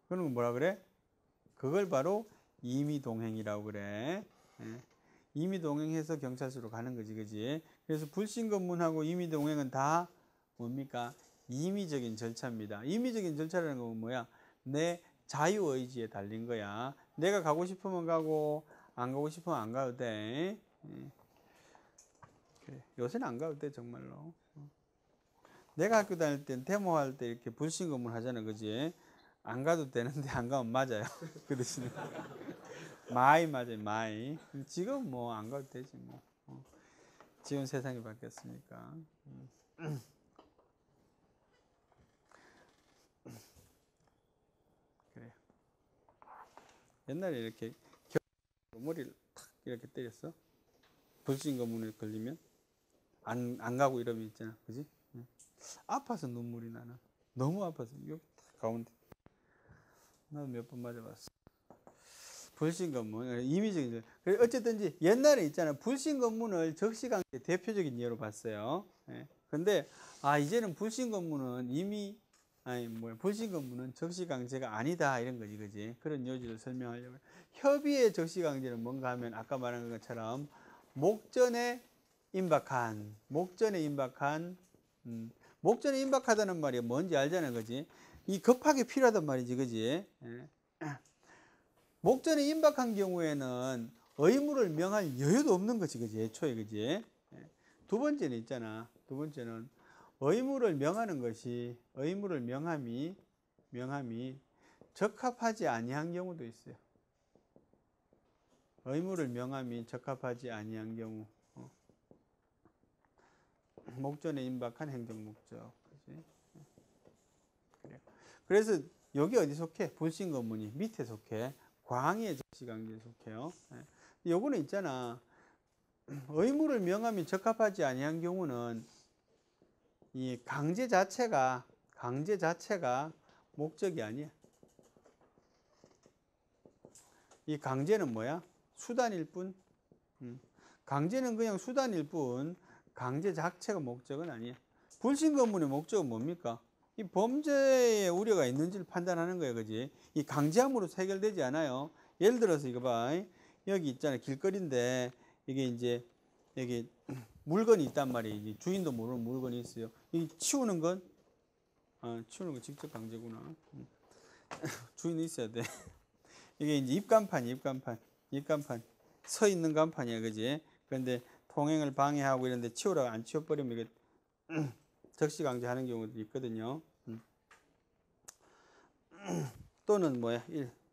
그런 건 뭐라 그래? 그걸 바로 임의동행이라고 그래. 임의동행해서 경찰서로 가는 거지, 그지? 그래서 불신검문하고 임의동행은 다 뭡니까? 임의적인 절차입니다. 임의적인 절차라는 건 뭐야? 내 자유의지에 달린 거야. 내가 가고 싶으면 가고 안 가고 싶으면 안 가도 돼. 그래. 요새는 안 가도 돼, 정말로. 내가 학교 다닐 땐 데모할 때 이렇게 불신검문 하잖아, 그지? 안 가도 되는데 안 가면 맞아요. 그 대신에 마이 맞아요, 마이. 지금 뭐 안 가도 되지 뭐. 지금 세상이 바뀌었으니까. 그래요. 옛날에 이렇게 머리를 탁 이렇게 때렸어. 불신검문에 걸리면 안 가고 이러면 있잖아, 그지? 아파서 눈물이 나는. 너무 아파서 여기 딱 가운데. 나도 몇 번 맞아봤어. 불신검문, 임의적인. 어쨌든지 옛날에 있잖아. 불신검문을 적시강제 대표적인 예로 봤어요. 근데 이제는 불신검문은 불신검문은 적시강제가 아니다 이런 거지, 그지? 그런 요지를 설명하려고. 협의의 적시강제는 뭔가 하면 아까 말한 것처럼 목전에 임박하다는 말이 뭔지 알잖아, 그지? 이 급하게 필요하단 말이지, 그지? 목전에 임박한 경우에는 의무를 명할 여유도 없는 거지, 그지? 애초에, 그지? 두 번째는 있잖아. 두 번째는 의무를 명하는 것이, 의무를 명함이 적합하지 아니한 경우도 있어요. 의무를 명함이 적합하지 아니한 경우. 목전에 임박한 행정 목적. 그지? 그래요. 그래서 여기 어디 속해? 불신 검문이 밑에 속해. 광의 적시강제에 속해요. 요거는 있잖아. 의무를 명함이 적합하지 아니한 경우는 이 강제 자체가 목적이 아니야. 이 강제는 뭐야? 수단일 뿐. 강제는 그냥 수단일 뿐 강제 자체가 목적은 아니야. 불신검문의 목적은 뭡니까? 이 범죄의 우려가 있는지를 판단하는 거예요, 그지? 이 강제함으로 해결되지 않아요. 예를 들어서 이거 봐, 여기 있잖아, 길거리인데 이게 이제 여기 물건이 있단 말이에요. 주인도 모르는 물건이 있어요. 이 치우는 건 치우는 건 직접 강제구나. 주인이 있어야 돼. 이게 이제 입간판 서 있는 간판이야, 그지? 그런데 통행을 방해하고 이런데 치우라고 안 치워버리면 이게 적시강제하는 경우도 있거든요. 또는 뭐야,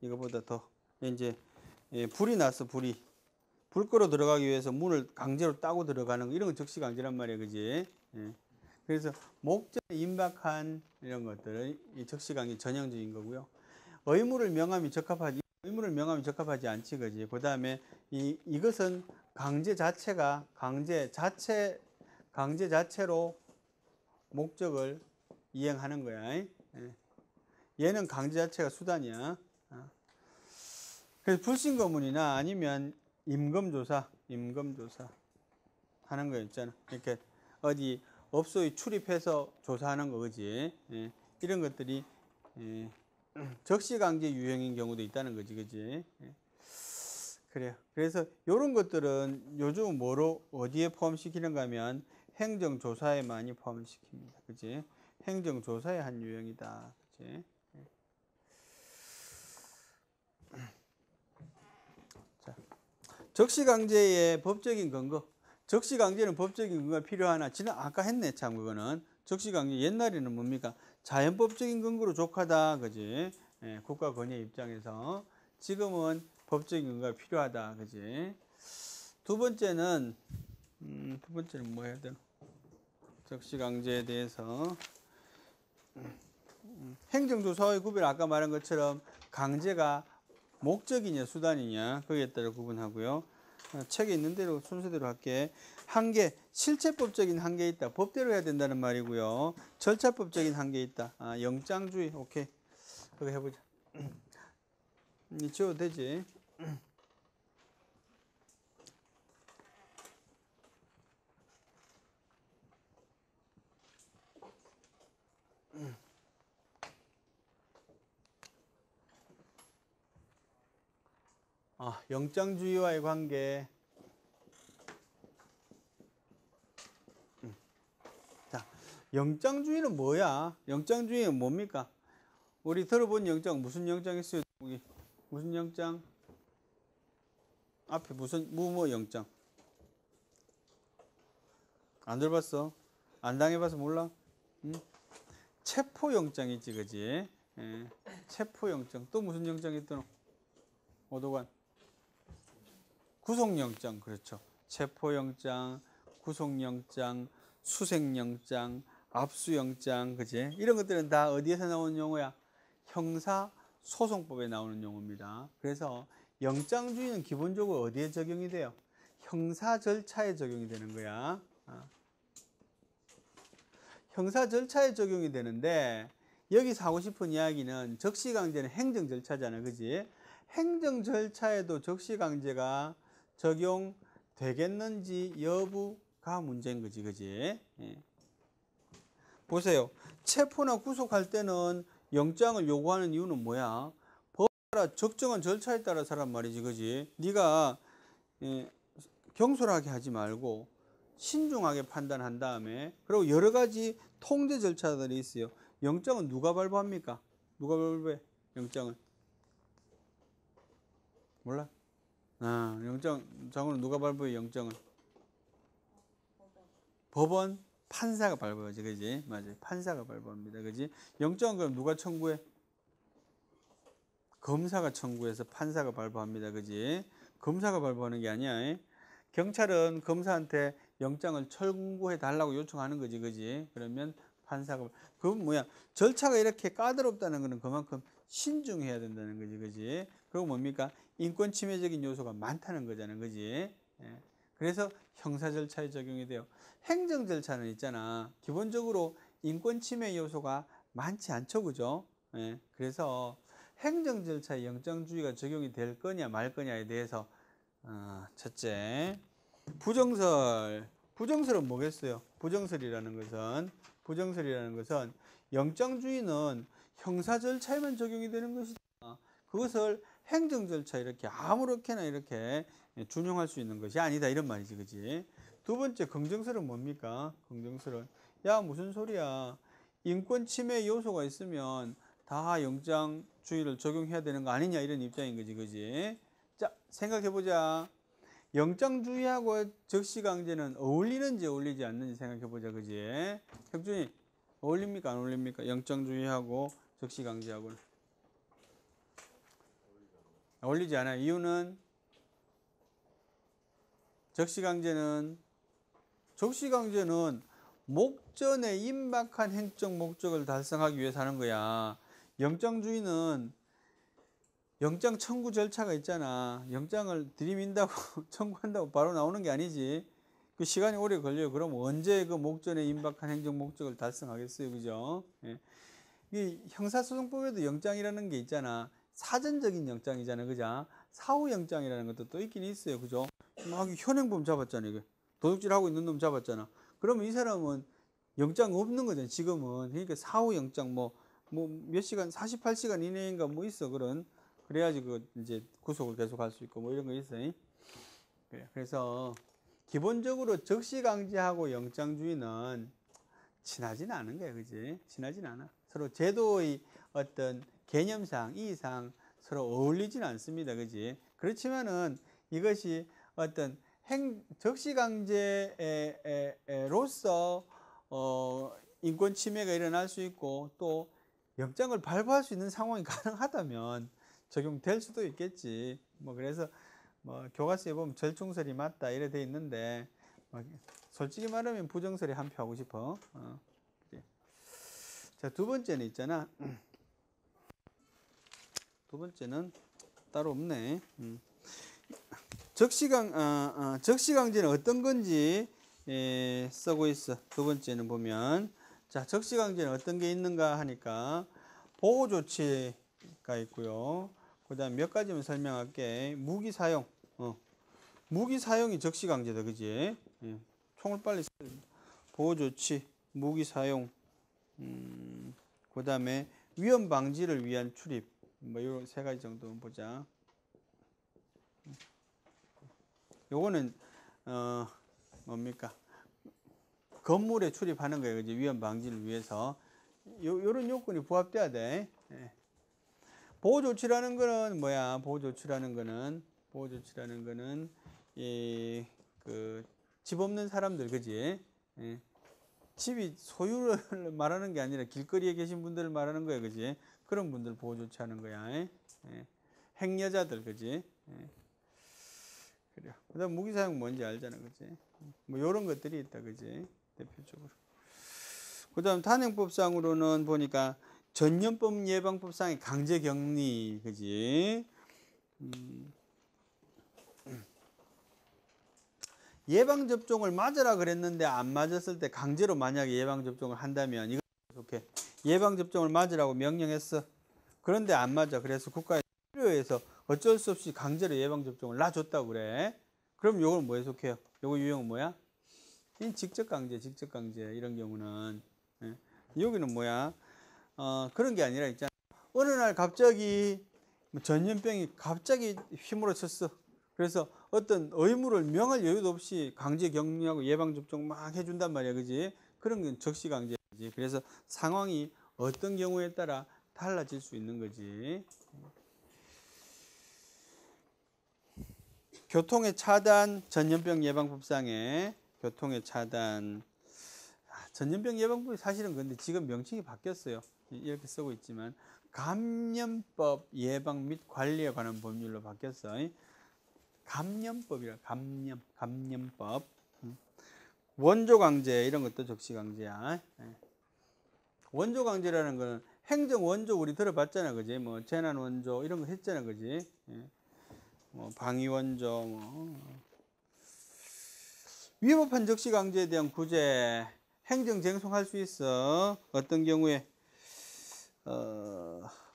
이거보다 더 이제 불이 나서 불 끌어 들어가기 위해서 문을 강제로 따고 들어가는 거, 이런 건 적시강제란 말이야, 그지? 그래서 목적에 임박한 이런 것들은 이 적시강제 전형적인 거고요. 의무를 명함이 적합하지 않지, 그지? 그 다음에 이것은 강제 자체로 목적을 이행하는 거야. 얘는 강제 자체가 수단이야. 그래서 불신검문이나 아니면 임검조사 하는 거 있잖아. 이렇게 어디 업소에 출입해서 조사하는 거, 그지? 이런 것들이 적시강제 유형인 경우도 있다는 거지, 그지? 그래요. 그래서 이런 것들은 요즘 어디에 포함시키는가 하면 행정조사에 많이 포함을 시킵니다. 그지? 행정조사의 한 유형이다. 그지? 자, 적시강제의 법적인 근거. 적시강제는 법적인 근거가 필요하나? 아까 했네, 참, 그거는. 적시강제 옛날에는 뭡니까? 자연법적인 근거로 족하다. 그지? 국가 권위 입장에서. 지금은 법적인 근거가 필요하다. 그지? 두 번째는 뭐 해야 되나? 적시강제에 대해서 행정조사의 구별, 아까 말한 것처럼 강제가 목적이냐 수단이냐 거기에 따라 구분하고요. 책에 있는 대로 순서대로 할게. 한계, 실체법적인 한계 있다. 법대로 해야 된다는 말이고요. 절차법적인 한계 있다. 영장주의. 오케이, 그거 해보자. 지워도 되지. 영장주의와의 관계. 자, 영장주의는 뭐야? 영장주의는 뭡니까? 우리 들어본 영장, 무슨 영장 있어요? 무슨 영장? 앞에 무슨 영장? 안 들어봤어? 안 당해봐서 몰라? 체포영장 있지, 그지? 체포영장. 또 무슨 영장이 있더노? 오도관. 구속영장, 그렇죠. 체포영장, 구속영장, 수색영장, 압수영장, 그지? 이런 것들은 다 어디에서 나오는 용어야? 형사소송법에 나오는 용어입니다. 그래서 영장주의는 기본적으로 어디에 적용이 돼요? 형사 절차에 적용이 되는 거야. 형사 절차에 적용이 되는데, 여기서 하고 싶은 이야기는 적시강제는 행정 절차잖아, 그지? 행정 절차에도 적시강제가 적용되겠는지 여부가 문제인 거지, 그지? 보세요. 체포나 구속할 때는 영장을 요구하는 이유는 뭐야? 법에 따라 적정한 절차에 따라서란 말이지, 그지? 네가 경솔하게 하지 말고 신중하게 판단한 다음에, 그리고 여러 가지 통제 절차들이 있어요. 영장은 누가 발부합니까? 누가 발부해? 영장은 몰라? 영장은 누가 발부해? 영장은 법원 판사가 발부하지, 그지? 맞아요. 판사가 발부합니다, 그지? 영장은 그럼 누가 청구해? 검사가 청구해서 판사가 발부합니다, 그지? 검사가 발부하는 게 아니야. 경찰은 검사한테 영장을 청구해 달라고 요청하는 거지, 그지? 그러면 판사가 그건 뭐야? 절차가 이렇게 까다롭다는 거는 그만큼 신중해야 된다는 거지, 그지? 그리고 뭡니까? 인권 침해적인 요소가 많다는 거잖아, 그지? 예. 그래서 형사 절차에 적용이 돼요. 행정 절차는 있잖아. 기본적으로 인권 침해 요소가 많지 않죠, 그죠? 예. 그래서 행정 절차에 영장주의가 적용이 될 거냐 말 거냐에 대해서 첫째, 부정설은 뭐겠어요? 부정설이라는 것은 영장주의는 형사 절차에만 적용이 되는 것이다. 그것을 행정 절차 이렇게 아무렇게나 이렇게 준용할 수 있는 것이 아니다, 이런 말이지, 그지? 두 번째, 긍정설은 뭡니까? 긍정설은 야, 무슨 소리야? 인권 침해 요소가 있으면 다 영장주의를 적용해야 되는 거 아니냐, 이런 입장인 거지, 그지? 자, 생각해보자. 영장주의하고 적시강제는 어울리는지 어울리지 않는지 생각해보자, 그지? 혁준이, 어울립니까 안 어울립니까? 영장주의하고 적시강제하고는 어울리지 않아요. 이유는 적시강제는 목전에 임박한 행정 목적을 달성하기 위해서 하는 거야. 영장주의는 영장 청구 절차가 있잖아. 영장을 들이민다고 청구한다고 바로 나오는 게 아니지. 그 시간이 오래 걸려요. 그럼 언제 그 목전에 임박한 행정 목적을 달성하겠어요, 그죠? 예. 이 형사소송법에도 영장이라는 게 있잖아. 사전적인 영장이잖아, 그죠? 사후 영장이라는 것도 또 있긴 있어요, 그죠? 막 현행범 잡았잖아, 이거. 도둑질하고 있는 놈 잡았잖아. 그러면 이 사람은 영장 없는 거잖아, 지금은. 그러니까 사후 영장 몇 시간, 48시간 이내인가 뭐 있어, 그래야지 그 이제 구속을 계속 할 수 있고 뭐 이런 거 있어요. 그래서 기본적으로 적시강제하고 영장주의는 친하진 않은 거야, 그지? 친하진 않아. 서로 제도의 어떤 개념상, 이의상 서로 어울리진 않습니다, 그지? 그렇지만은 이것이 어떤 적시강제로서 인권 침해가 일어날 수 있고 또 영장을 발부할 수 있는 상황이 가능하다면 적용될 수도 있겠지. 뭐 그래서 뭐 교과서에 보면 절충설이 맞다 이래 돼 있는데 솔직히 말하면 부정설이 한 표 하고 싶어. 자, 두 번째는 있잖아. 두 번째는 따로 없네. 적시강제는 어떤 건지 쓰고 있어. 두 번째는 보면 자, 적시강제는 어떤 게 있는가 하니까 보호조치가 있고요. 그 다음 몇 가지만 설명할게. 무기 사용. 무기 사용이 적시강제다, 그지? 총을 빨리 보호조치, 무기 사용. 그 다음에 위험 방지를 위한 출입. 뭐 이런 세 가지 정도만 보자. 요거는 뭡니까? 건물에 출입하는 거예요, 그지? 위험 방지를 위해서. 요런 요건이 부합돼야 돼. 보호조치라는 거는 뭐야? 보호조치라는 거는 집 없는 사람들, 그지? 집이 소유를 말하는 게 아니라 길거리에 계신 분들을 말하는 거야, 그지? 그런 분들 보호조치하는 거야. 행여자들, 그지? 그래요. 그다음 무기 사용 뭔지 알잖아, 그지? 뭐 이런 것들이 있다, 그지? 대표적으로. 그다음 탄핵법상으로는 보니까 전염병 예방법상의 강제격리, 그지? 예방접종을 맞으라 그랬는데 안 맞았을 때 강제로 만약에 예방접종을 한다면 이거 이렇게 예방접종을 맞으라고 명령했어. 그런데 안 맞아. 그래서 국가에 필요해서 어쩔 수 없이 강제로 예방접종을 놔줬다고 그래. 그럼 요걸 뭐에 속해요? 요거 유형은 뭐야? 직접강제 이런 경우는 여기는 뭐야? 그런 게 아니라 있잖아. 어느 날 갑자기 전염병이 갑자기 휘몰아쳤어. 그래서 어떤 의무를 명할 여유도 없이 강제 격리하고 예방접종 막 해준단 말이야, 그지? 그런 건 적시강제지. 그래서 상황이 어떤 경우에 따라 달라질 수 있는 거지. 교통의 차단 전염병 예방법상에 교통의 차단 전염병 예방법이 사실은 근데 지금 명칭이 바뀌었어요. 이렇게 쓰고 있지만 감염법 예방 및 관리에 관한 법률로 바뀌었어요. 감염법이라 감염법 원조 강제 이런 것도 적시 강제야. 원조 강제라는 거는 행정 원조 우리 들어봤잖아, 그지? 뭐 재난 원조 이런 거 했잖아, 그지? 뭐 방위 원조 뭐 위법한 적시 강제에 대한 구제 행정 쟁송할 수 있어. 어떤 경우에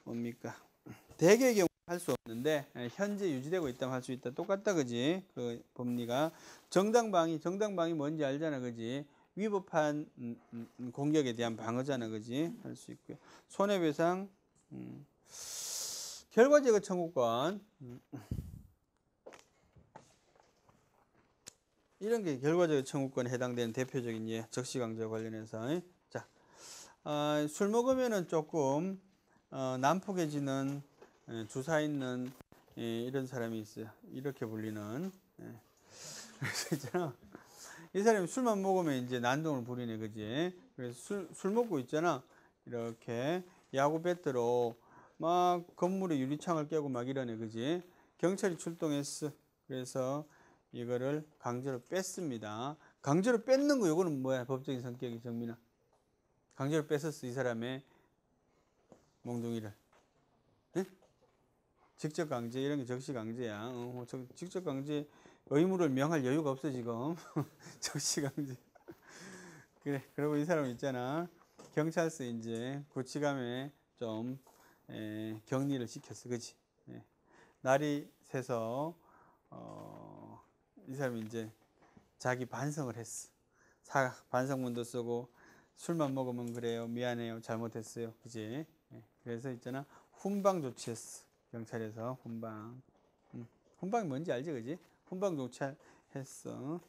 뭡니까? 대개의 경우 할 수 없는데 현재 유지되고 있다면 할 수 있다. 똑같다, 그지? 그 법리가 정당방위 뭔지 알잖아, 그지? 위법한 공격에 대한 방어잖아, 그지? 할 수 있고요. 손해배상, 결과제거 청구권. 이런 게 결과적 청구권에 해당되는 대표적인 예, 적시강제와 관련해서. 자, 술 먹으면은 조금 난폭해지는 주사 있는 이런 사람이 있어요. 이렇게 불리는. 그래서 있잖아. 이 사람이 술만 먹으면 이제 난동을 부리네, 그지? 그래서 술 먹고 있잖아. 이렇게 야구 배트로 막 건물의 유리창을 깨고 막 이러네, 그지? 경찰이 출동했어. 그래서 이거를 강제로 뺐습니다. 강제로 뺏는 거 이거는 뭐야? 법적인 성격이 정민아. 강제로 뺏었어 이 사람의 몽둥이를. 네? 직접 강제 이런 게 적시 강제야. 직접 강제 의무를 명할 여유가 없어 지금. 적시 강제. 그래. 그리고 이 사람 있잖아. 경찰서 이제 구치감에 좀 격리를 시켰어, 그지? 날이 새서 이 사람이 이제 자기 반성을 했어. 반성문도 쓰고 술만 먹으면 그래요. 미안해요. 잘못했어요. 그지? 그래서 있잖아. 훈방 조치했어. 경찰에서 훈방. 훈방이 뭔지 알지, 그지? 훈방 조치했어.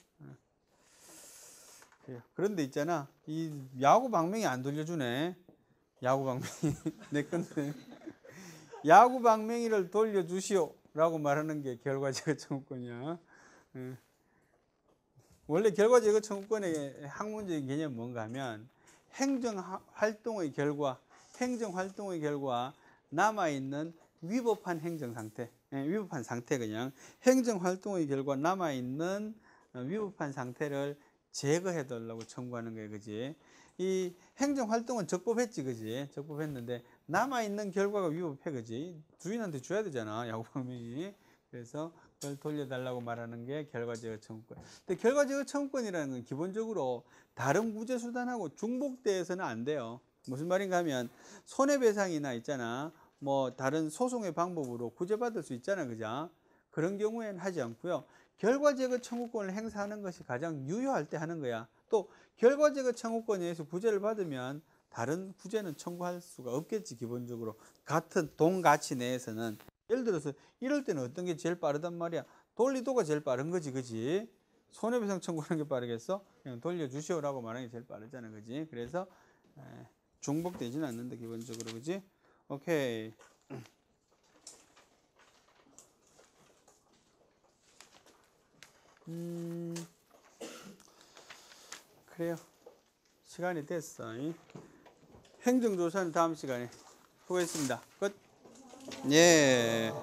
그래요. 그런데 있잖아. 이 야구 방망이 안 돌려주네. 야구 방망이. 내 건데. 야구 방망이를 돌려주시오. 라고 말하는 게 결과제거 청구권이야. 원래 결과제거 청구권의 학문적인 개념은 뭔가 하면 행정활동의 결과 남아있는 위법한 행정상태, 위법한 상태 그냥 행정활동의 결과 남아있는 위법한 상태를 제거해달라고 청구하는 거예요, 그지? 이 행정활동은 적법했지, 그지? 적법했는데 남아있는 결과가 위법해, 그지? 주인한테 줘야 되잖아, 야구방망이. 그래서 그걸 돌려달라고 말하는 게 결과제거 청구권. 근데 결과제거 청구권이라는 건 기본적으로 다른 구제수단하고 중복돼서는 안 돼요. 무슨 말인가 하면 손해배상이나 있잖아. 뭐 다른 소송의 방법으로 구제받을 수 있잖아, 그죠? 그런 경우에는 하지 않고요. 결과제거 청구권을 행사하는 것이 가장 유효할 때 하는 거야. 또 결과제거 청구권에 의해서 구제를 받으면 다른 구제는 청구할 수가 없겠지, 기본적으로. 같은 동 가치 내에서는. 예를 들어서 이럴 때는 어떤 게 제일 빠르단 말이야. 돌리도가 제일 빠른 거지, 그지? 손해배상 청구하는 게 빠르겠어? 그냥 돌려주시오라고 말하는 게 제일 빠르잖아, 그지? 그래서 중복되지는 않는다, 기본적으로, 그지? 오케이. 그래요. 시간이 됐어. 행정조사는 다음 시간에. 수고했습니다. 끝. 예.